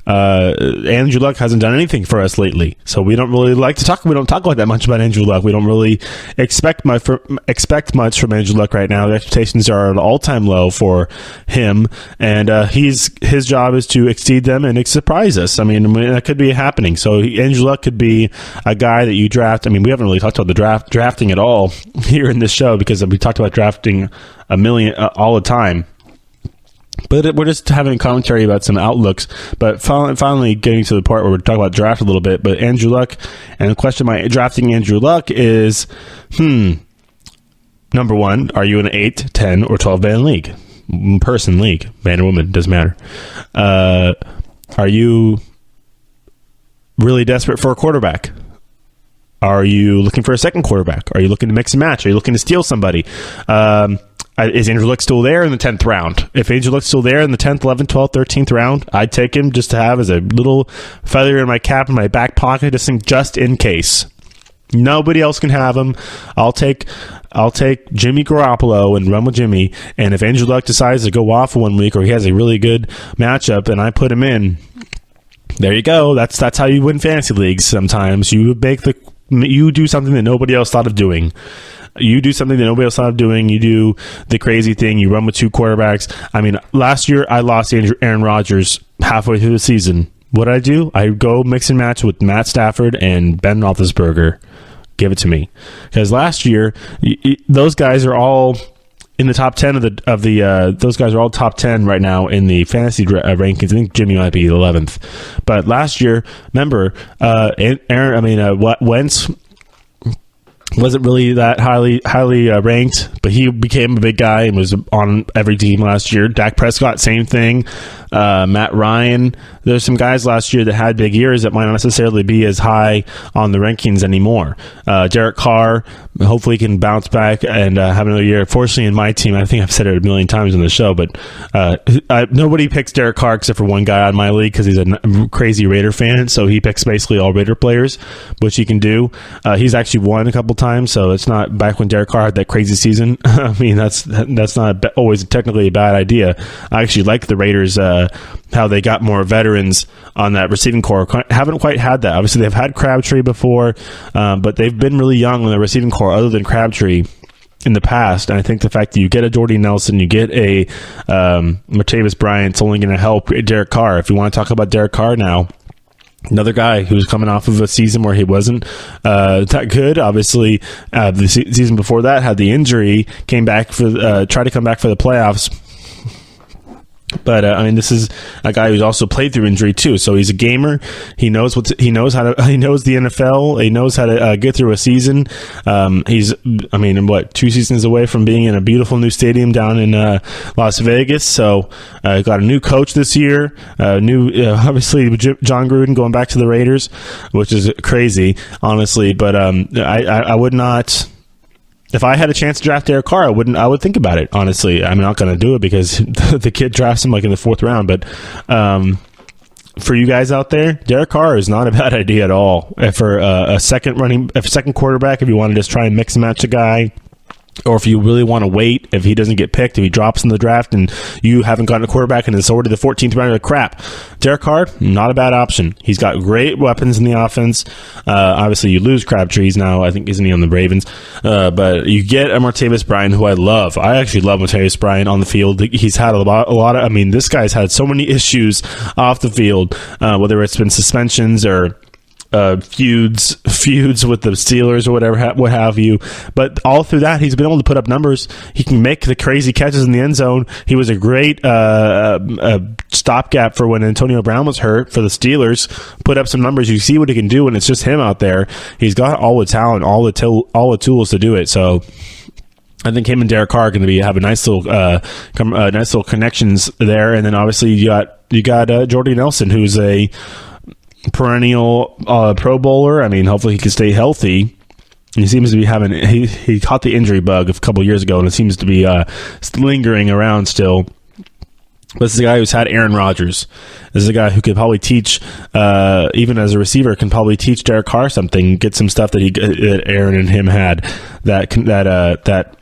Andrew Luck hasn't done anything for us lately. So we don't really like to talk. We don't talk that much about Andrew Luck. We don't really expect much from Andrew Luck right now. The expectations are at an all-time low for him, and his job is to exceed them and surprise us. I mean, that could be happening. So Andrew Luck could be a guy that you draft. I mean, we haven't really talked about the drafting at all here in this show, because we talked about drafting a million all the time. But we're just having a commentary about some outlooks. But finally getting to the part where we're talking about draft a little bit. But Andrew Luck, and the question about drafting Andrew Luck is, number one, are you in an 8, 10, or 12-man league? Person league. Man or woman, doesn't matter. Are you really desperate for a quarterback? Are you looking for a second quarterback? Are you looking to mix and match? Are you looking to steal somebody? Is Andrew Luck still there in the 10th round? If Andrew Luck's still there in the 10th, 11th, 12th, 13th round, I'd take him just to have as a little feather in my cap in my back pocket, just in case. Nobody else can have him. I'll take Jimmy Garoppolo and run with Jimmy. And if Andrew Luck decides to go off 1 week, or he has a really good matchup and I put him in, there you go. That's how you win fantasy leagues. Sometimes you do something that nobody else thought of doing. You do something that nobody else thought of doing. You do the crazy thing. You run with 2 quarterbacks. I mean, last year I lost Aaron Rodgers halfway through the season. What did I do? I go mix and match with Matt Stafford and Ben Roethlisberger. Give it to me. Because last year, those guys are all in the top 10 of the those guys are all top 10 right now in the fantasy rankings. I think Jimmy might be 11th. But last year, remember, Wentz wasn't really that highly ranked, but he became a big guy and was on every team last year. Dak Prescott, same thing. Matt Ryan. There's some guys last year that had big years that might not necessarily be as high on the rankings anymore. Derek Carr, hopefully can bounce back and have another year. Fortunately, in my team, I think I've said it a million times on the show, but nobody picks Derek Carr except for one guy on my league because he's a crazy Raider fan, so he picks basically all Raider players, which he can do. He's actually won a couple times, so it's not back when Derek Carr had that crazy season. I mean, that's not always technically a bad idea. I actually like the Raiders, how they got more veterans on that receiving core. Haven't quite had that. Obviously, they've had Crabtree before, but they've been really young in the receiving core other than Crabtree in the past. And I think the fact that you get a Jordy Nelson, you get a Martavis Bryant, it's only going to help Derek Carr. If you want to talk about Derek Carr now, another guy who's coming off of a season where he wasn't that good. Obviously, the season before that had the injury, came back tried to come back for the playoffs. But I mean, this is a guy who's also played through injury too. So he's a gamer. He knows the NFL. He knows how to get through a season. He's, 2 seasons away from being in a beautiful new stadium down in Las Vegas. So got a new coach this year. Obviously John Gruden going back to the Raiders, which is crazy, honestly. But I would not. If I had a chance to draft Derek Carr, I would think about it, honestly. I'm not going to do it because the kid drafts him like in the 4th round. But for you guys out there, Derek Carr is not a bad idea at all. For a second quarterback, if you want to just try and mix and match a guy, or if you really want to wait, if he doesn't get picked, if he drops in the draft and you haven't gotten a quarterback and it's already the 14th round, of crap. Derek Carr, not a bad option. He's got great weapons in the offense. Obviously, you lose Crabtrees now. I think, isn't he on the Ravens? But you get a Martavis Bryant, who I love. I actually love Martavis Bryant on the field. He's had a lot of, I mean, this guy's had so many issues off the field, whether it's been suspensions or feuds with the Steelers or whatever, what have you. But all through that, he's been able to put up numbers. He can make the crazy catches in the end zone. He was a great stopgap for when Antonio Brown was hurt for the Steelers. Put up some numbers. You see what he can do, and it's just him out there. He's got all the talent, all the tools to do it. So I think him and Derek Carr are going to have a nice little connections there. And then obviously you got Jordy Nelson, who's a perennial Pro Bowler. I mean, hopefully he can stay healthy. He seems to be having he caught the injury bug a couple years ago, and it seems to be lingering around still. But this is a guy who's had Aaron Rodgers. This is a guy who could probably teach, even as a receiver, can probably teach Derek Carr something, get some stuff that Aaron and him had, that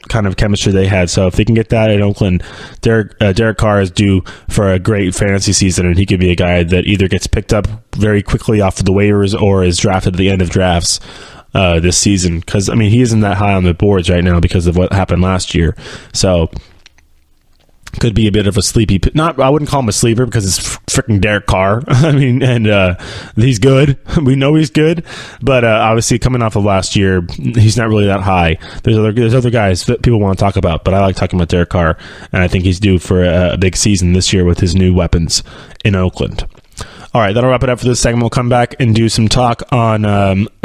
kind of chemistry they had. So if they can get that in Oakland, Derek Carr is due for a great fantasy season, and he could be a guy that either gets picked up very quickly off of the waivers or is drafted at the end of drafts this season. Because, I mean, he isn't that high on the boards right now because of what happened last year. So could be a bit of a sleepy. I wouldn't call him a sleeper because it's freaking Derek Carr. I mean, and he's good. We know he's good, but obviously coming off of last year, he's not really that high. There's other guys that people want to talk about, but I like talking about Derek Carr, and I think he's due for a big season this year with his new weapons in Oakland. All right, that'll wrap it up for this segment. We'll come back and do some talk on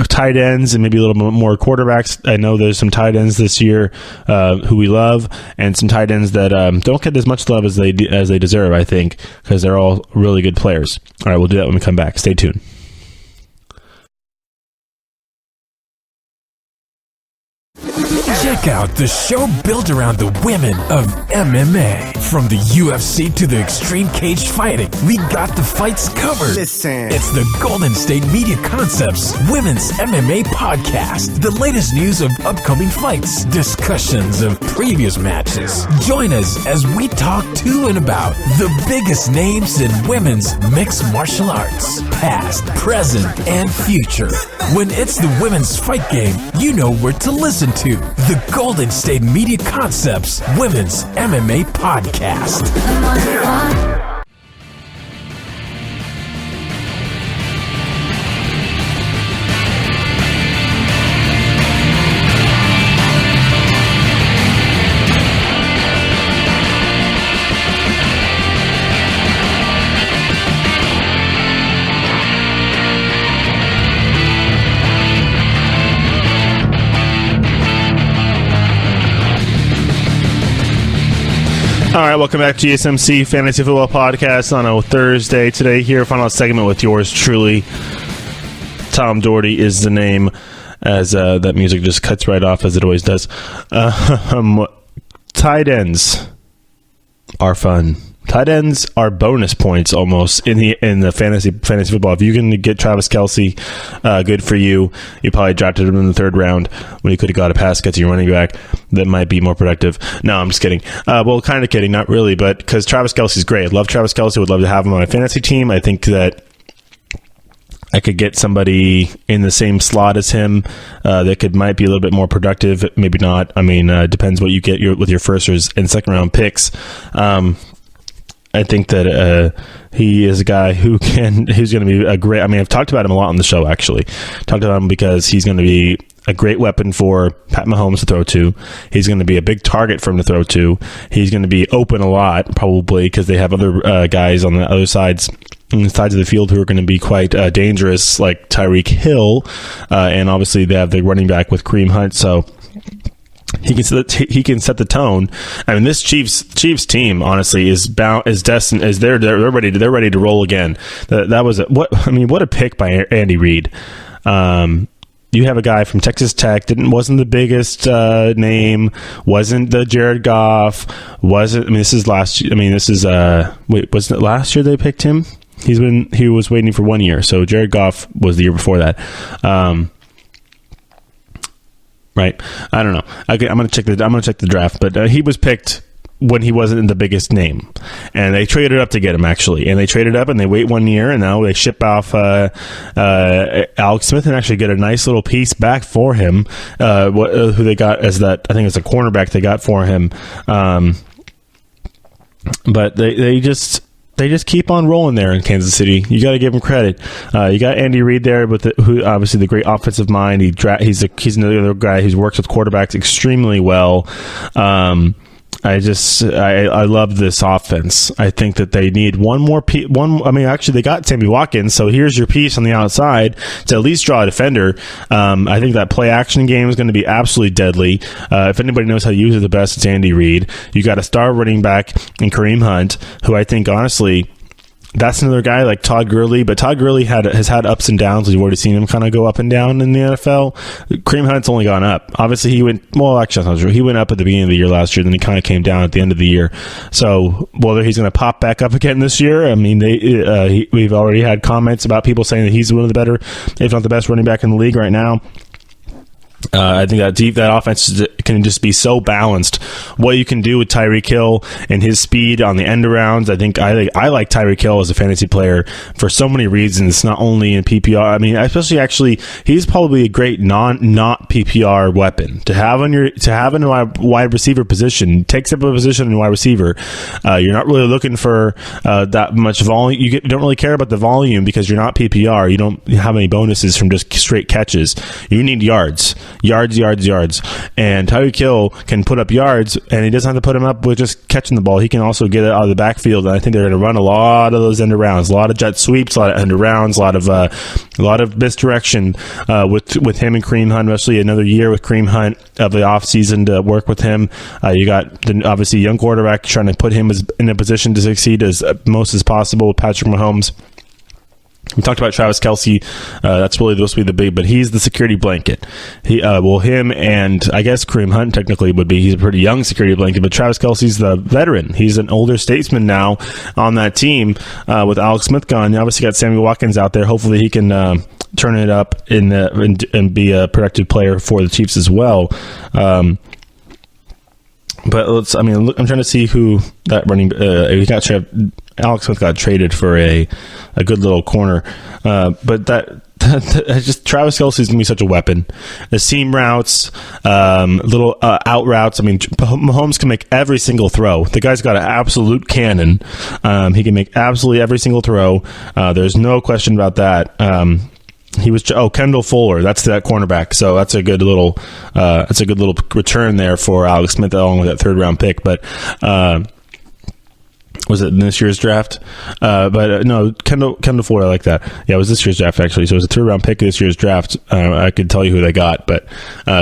tight ends and maybe a little bit more quarterbacks. I know there's some tight ends this year who we love, and some tight ends that don't get as much love as they deserve, I think, because they're all really good players. All right, we'll do that when we come back. Stay tuned. Check out the show built around the women of MMA. From the UFC to the extreme cage fighting, we got the fights covered. Listen. It's the Golden State Media Concepts Women's MMA Podcast. The latest news of upcoming fights, discussions of previous matches. Join us as we talk to and about the biggest names in women's mixed martial arts, past, present, and future. When it's the women's fight game, you know where to listen to. The Golden State Media Concepts Women's MMA Podcast. All right, welcome back to GSMC Fantasy Football Podcast on a Thursday. Today, here, final segment with yours truly. Tom Dougherty is the name, as that music just cuts right off, as it always does. Tight ends are fun. Tight ends are bonus points almost in the fantasy football. If you can get Travis Kelce, good for you. You probably drafted him in the third round when you could have got a pass catching running back that might be more productive. No, I'm just kidding. Well, kind of kidding, not really, but because Travis Kelce's great. I love Travis Kelce. Would love to have him on my fantasy team. I think that I could get somebody in the same slot as him that might be a little bit more productive. Maybe not. I mean, depends what you get with your first and second round picks. I think that he is a guy who's going to be a great. I mean, I've talked about him a lot on the show. Actually, talked about him because he's going to be a great weapon for Pat Mahomes to throw to. He's going to be a big target for him to throw to. He's going to be open a lot, probably, because they have other guys on the other sides of the field who are going to be quite dangerous, like Tyreek Hill, and obviously they have the running back with Kareem Hunt. So he can set the tone. I mean, this Chiefs team honestly is destined. They're ready to roll again. That was what a pick by Andy Reid. You have a guy from Texas Tech, wasn't the biggest name, wasn't the Jared Goff, wasn't. I mean, this is last. I mean, this is wasn't it last year they picked him? He was waiting for 1 year. So Jared Goff was the year before that. right? I don't know. Okay, I'm gonna check the draft, but he was picked when he wasn't the biggest name, and they traded up to get him, actually, and they traded up and they wait 1 year, and now they ship off Alex Smith and actually get a nice little piece back for him, who they got as that, I think it's a cornerback they got for him, but they just keep on rolling there in Kansas City. You got to give him credit. You got Andy Reid there, who obviously the great offensive mind. He's another guy who works with quarterbacks extremely well. I love this offense. I think that they need one more actually, they got Sammy Watkins, so here's your piece on the outside to at least draw a defender. I think that play action game is going to be absolutely deadly. If anybody knows how to use it the best, it's Andy Reid. You got a star running back in Kareem Hunt, who I think, honestly, that's another guy like Todd Gurley, but Todd Gurley has had ups and downs. You've already seen him kind of go up and down in the NFL. Kareem Hunt's only gone up. Obviously, he went up at the beginning of the year last year, then he kind of came down at the end of the year. So whether he's going to pop back up again this year, I mean, we've already had comments about people saying that he's one of the better, if not the best running back in the league right now. I think that offense can just be so balanced. What you can do with Tyreek Hill and his speed on the end arounds, I like Tyreek Hill as a fantasy player for so many reasons. Not only in PPR, I mean, especially he's probably a great not PPR weapon to have in a wide receiver position. Takes up a position in wide receiver. You're not really looking for that much volume. You don't really care about the volume because you're not PPR. You don't have any bonuses from just straight catches. You need yards. Yards. And Tyreek Hill can put up yards, and he doesn't have to put them up with just catching the ball. He can also get it out of the backfield, and I think they're going to run a lot of those end arounds, a lot of jet sweeps, a lot of end arounds, a lot of misdirection with him and Kareem Hunt, especially another year with Kareem Hunt of the offseason to work with him. You got obviously young quarterback trying to put him in a position to succeed as most as possible with Patrick Mahomes. We talked about Travis Kelce. That's really supposed to be the big, but he's the security blanket. Him and I guess Kareem Hunt technically would be. He's a pretty young security blanket, but Travis Kelce's the veteran. He's an older statesman now on that team with Alex Smith gone. You obviously got Sammy Watkins out there. Hopefully he can turn it up and be a productive player for the Chiefs as well. But I'm trying to see who that running. Alex Smith got traded for a good little corner, but just Travis Kelce's gonna be such a weapon. The seam routes, little out routes. I mean, Mahomes can make every single throw. The guy's got an absolute cannon. He can make absolutely every single throw. There's no question about that. He was Kendall Fuller. That's that cornerback. So that's a good little return there for Alex Smith along with that third round pick. But was it in this year's draft? No, Kendall Fuller, I like that. Yeah, it was this year's draft, actually. So it was a third-round pick of this year's draft. I could tell you who they got. But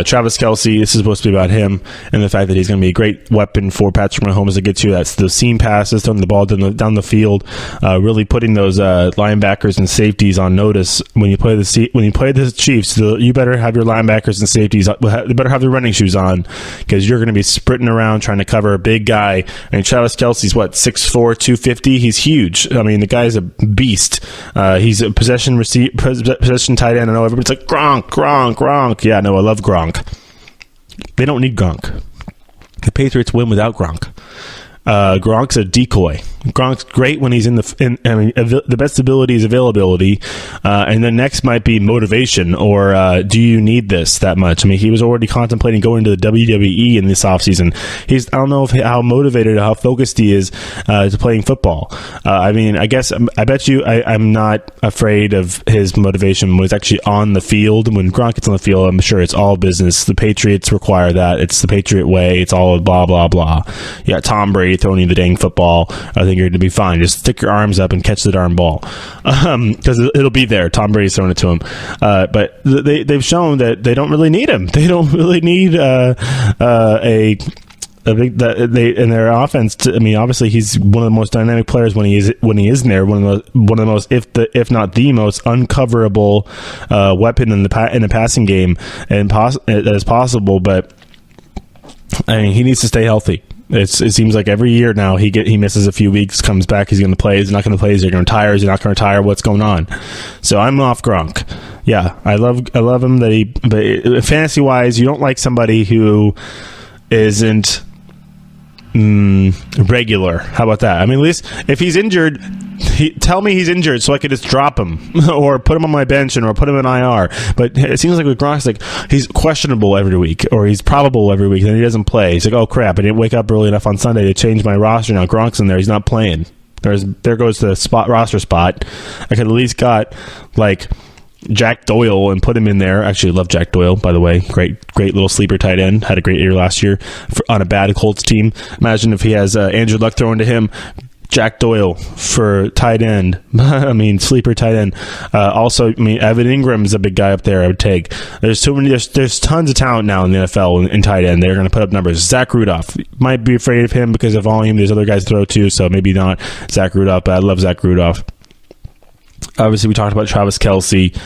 Travis Kelce, this is supposed to be about him and the fact that he's going to be a great weapon for Patrick Mahomes to get to. That's the seam passes, throwing the ball down the field, really putting those linebackers and safeties on notice. When you play the Chiefs, you better have your linebackers and safeties. They better have their running shoes on because you're going to be sprinting around trying to cover a big guy. And Travis Kelce's, 6'4", 250. He's huge. I mean, the guy's a beast. He's a possession tight end. I know everybody's like, Gronk. Yeah, no, I love Gronk. They don't need Gronk. The Patriots win without Gronk. Gronk's a decoy. Gronk's great when he's the best ability is availability, and then next might be motivation, or do you need this that much? I mean, he was already contemplating going to the WWE in this offseason. I don't know how motivated or how focused he is to playing football. I bet you I'm not afraid of his motivation when he's actually on the field. When Gronk gets on the field, I'm sure it's all business. The Patriots require that. It's the Patriot way. It's all blah, blah, blah. You got Tom Brady throwing you the dang football. I think you're going to be fine. Just stick your arms up and catch the darn ball, because it'll be there. Tom Brady's throwing it to him, but they've shown that they don't really need him. They don't really need in their offense. Obviously he's one of the most dynamic players when he is in there. One of the most, if not the most uncoverable weapon in the passing game as possible. But I mean, he needs to stay healthy. It seems like every year now he misses a few weeks, comes back, he's going to play, he's not going to play, he's going to retire, he's not going to retire, what's going on? So I'm off Gronk. Yeah, I love him. But fantasy wise, you don't like somebody who isn't regular. How about that? I mean, at least if he's injured, tell me he's injured so I could just drop him or put him on my bench or put him in IR. But it seems like with Gronk, like he's questionable every week or he's probable every week, and then he doesn't play. He's like, oh crap, I didn't wake up early enough on Sunday to change my roster. Now Gronk's in there, he's not playing. There goes the roster spot. I could at least got like Jack Doyle and put him in there. Actually, love Jack Doyle, by the way. Great little sleeper tight end. Had a great year last year on a bad Colts team. Imagine if he has Andrew Luck thrown to him. Jack Doyle for tight end. I mean, sleeper tight end. Also, I mean, Evan Ingram's a big guy up there I would take. There's tons of talent now in the NFL in tight end. They're going to put up numbers. Zach Rudolph. Might be afraid of him because of volume. There's other guys to throw to, so maybe not Zach Rudolph, but I love Zach Rudolph. Obviously, we talked about Travis Kelce.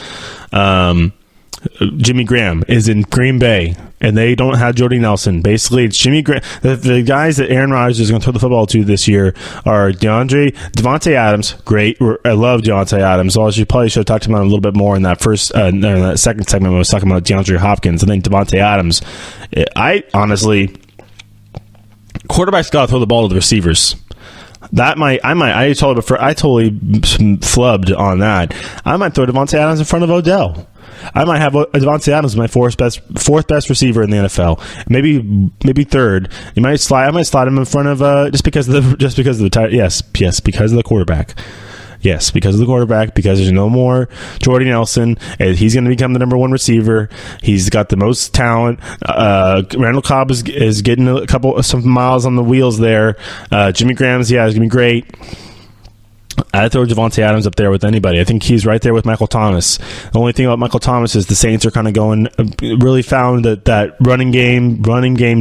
Jimmy Graham is in Green Bay, and they don't have Jordy Nelson. Basically, it's Jimmy Graham. The guys that Aaron Rodgers is going to throw the football to this year are Devontae Adams. Great. I love Devontae Adams. Also, you probably should have talked about him a little bit more in that that second segment when I was talking about DeAndre Hopkins. I think Devontae Adams, I honestly, quarterbacks got to throw the ball to the receivers. I totally flubbed on that. I might throw Devontae Adams in front of Odell. I might have Devontae Adams my fourth best receiver in the NFL. Maybe third. I might slide him in front of just because of the quarterback. Yes, because of the quarterback, because there's no more Jordy Nelson. He's going to become the number one receiver. He's got the most talent. Randall Cobb is getting some miles on the wheels there. Jimmy Graham's, is going to be great. I'd throw Devontae Adams up there with anybody. I think he's right there with Michael Thomas. The only thing about Michael Thomas is the Saints are kind of really found that running game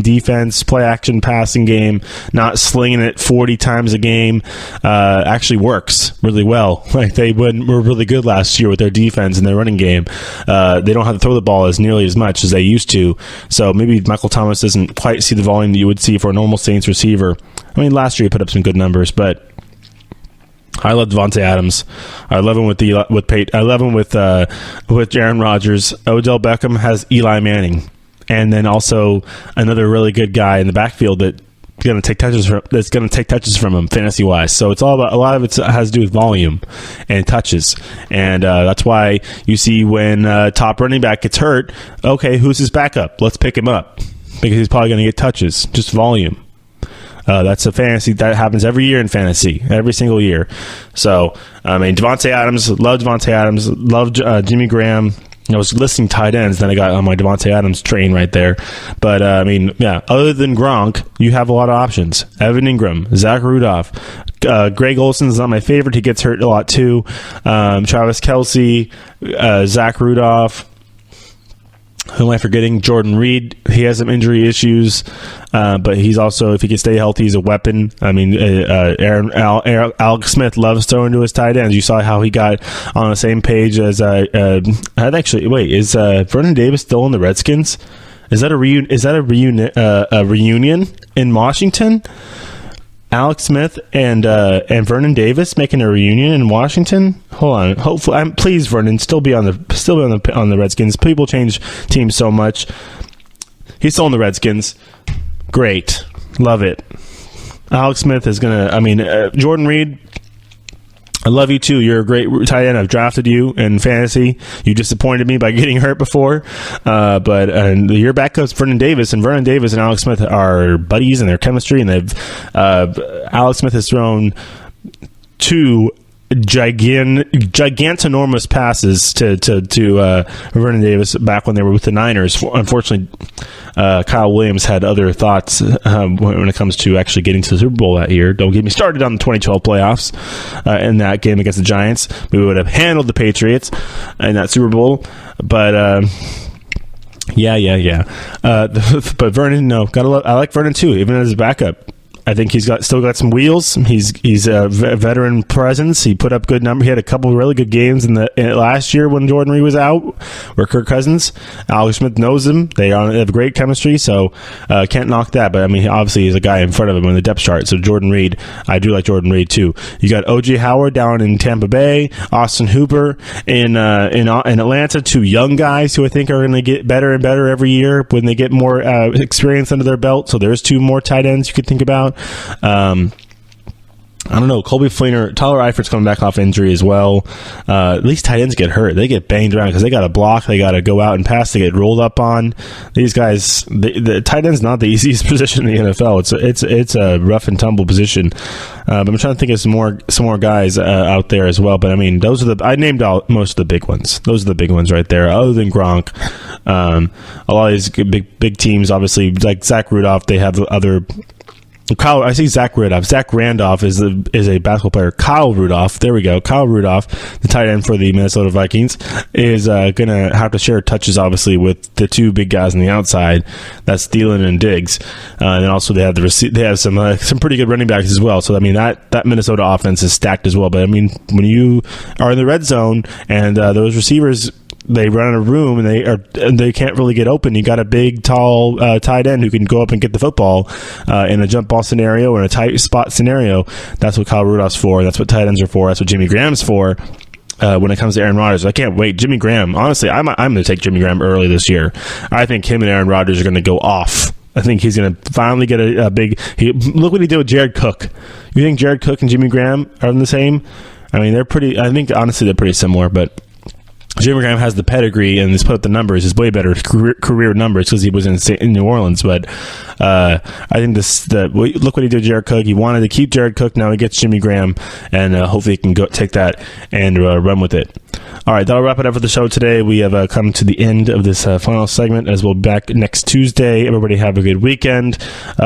defense, play action passing game, not slinging it 40 times a game, actually works really well. Like they were really good last year with their defense and their running game. They don't have to throw the ball as nearly as much as they used to. So maybe Michael Thomas doesn't quite see the volume that you would see for a normal Saints receiver. I mean, last year he put up some good numbers, but I love Devontae Adams. I love him with Peyton. I love him with Aaron Rodgers. Odell Beckham has Eli Manning, and then also another really good guy in the backfield that's going to take touches from him fantasy wise. So it's all about, a lot of it has to do with volume and touches, and that's why you see when top running back gets hurt. Okay, who's his backup? Let's pick him up because he's probably going to get touches, just volume. That's a fantasy that happens every year in fantasy, every single year. So, I mean, Devontae Adams, love Jimmy Graham. I was listing tight ends, then I got on my Devontae Adams train right there. But, I mean, yeah, other than Gronk, you have a lot of options. Evan Ingram, Zach Rudolph, Greg Olsen's not my favorite. He gets hurt a lot too. Travis Kelce, Zach Rudolph. Who am I forgetting? Jordan Reed. He has some injury issues, but he's also, if he can stay healthy, he's a weapon. I mean, Alex Smith loves throwing to his tight ends. You saw how he got on the same page as is Vernon Davis still in the Redskins? Is that a reunion in Washington? Alex Smith and Vernon Davis making a reunion in Washington. Hold on, hopefully, please Vernon still be on the Redskins. People change teams so much. He's still on the Redskins. Great, love it. Alex Smith is gonna. Jordan Reed, I love you too. You're a great tight end. I've drafted you in fantasy. You disappointed me by getting hurt before. But your backup's Vernon Davis, and Vernon Davis and Alex Smith are buddies in their chemistry. And Alex Smith has thrown two gigantonormous passes to Vernon Davis back when they were with the Niners. Unfortunately, Kyle Williams had other thoughts when it comes to actually getting to the Super Bowl that year. Don't get me started on the 2012 playoffs. In that game against the Giants, we would have handled the Patriots in that Super Bowl. But yeah. But Vernon, no, I like Vernon too, even as a backup. I think he's still got some wheels. He's a veteran presence. He put up good numbers. He had a couple of really good games in last year when Jordan Reed was out, or Kirk Cousins. Alex Smith knows him. They have great chemistry, so can't knock that. But I mean, obviously he's a guy in front of him in the depth chart. So Jordan Reed, I do like Jordan Reed too. You got O.J. Howard down in Tampa Bay, Austin Hooper in Atlanta. Two young guys who I think are going to get better and better every year when they get more experience under their belt. So there's two more tight ends you could think about. I don't know. Colby Fleener, Tyler Eifert's coming back off injury as well. At least tight ends get hurt. They get banged around because they got to block. They got to go out and pass. They get rolled up on. These guys, the tight end's not the easiest position in the NFL. It's a rough and tumble position. But I'm trying to think of some more guys out there as well. But I mean, I named out most of the big ones. Those are the big ones right there. Other than Gronk, a lot of these big teams, obviously, like Zach Rudolph, they have other. I see Zach Rudolph. Zach Randolph is a basketball player. Kyle Rudolph, there we go. Kyle Rudolph, the tight end for the Minnesota Vikings, is going to have to share touches, obviously, with the two big guys on the outside. That's Thielen and Diggs. And also they have some pretty good running backs as well. So I mean that Minnesota offense is stacked as well. But I mean, when you are in the red zone and those receivers, they run in a room and they can't really get open. You got a big, tall tight end who can go up and get the football in a jump ball scenario or in a tight spot scenario. That's what Kyle Rudolph's for. That's what tight ends are for. That's what Jimmy Graham's for. When it comes to Aaron Rodgers, I can't wait. Jimmy Graham, honestly, I'm going to take Jimmy Graham early this year. I think him and Aaron Rodgers are going to go off. I think he's going to finally get a big. Look what he did with Jared Cook. You think Jared Cook and Jimmy Graham are the same? I mean, they're pretty. I think honestly they're pretty similar, but Jimmy Graham has the pedigree and has put up the numbers. His way better career numbers because he was in New Orleans. But I think look what he did with Jared Cook. He wanted to keep Jared Cook. Now he gets Jimmy Graham, and hopefully he can go take that and run with it. All right, that'll wrap it up for the show today. We have come to the end of this final segment, as we'll be back next Tuesday. Everybody have a good weekend.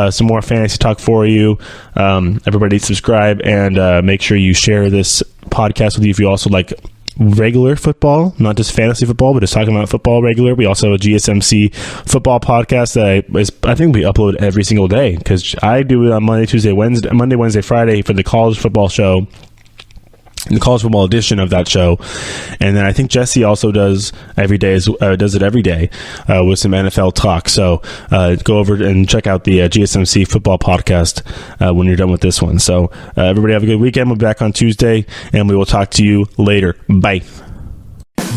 Some more fantasy talk for you. Everybody subscribe and make sure you share this podcast with you if you also like regular football, not just fantasy football, but just talking about football regular. We also have a GSMC Football Podcast that I think we upload every single day because I do it on Monday, Wednesday, Friday for the college football show, the college football edition of that show. And then I think Jesse also does it every day with some NFL talk. So go over and check out the GSMC Football Podcast when you're done with this one. So everybody have a good weekend. We'll be back on Tuesday, and we will talk to you later. Bye.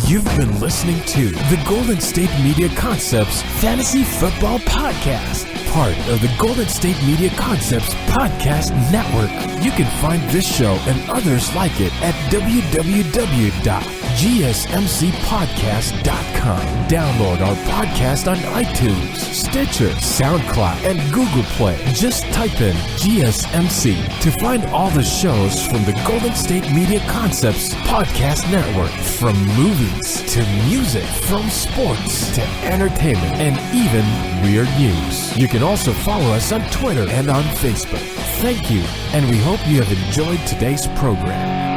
You've been listening to the Golden State Media Concepts Fantasy Football Podcast, part of the Golden State Media Concepts Podcast Network. You can find this show and others like it at www.gsmcpodcast.com. Download our podcast on iTunes, Stitcher, SoundCloud, and Google Play. Just type in GSMC to find all the shows from the Golden State Media Concepts Podcast Network. From movies to music, from sports to entertainment, and even weird news. You can also follow us on Twitter and on Facebook. Thank you, and we hope you have enjoyed today's program.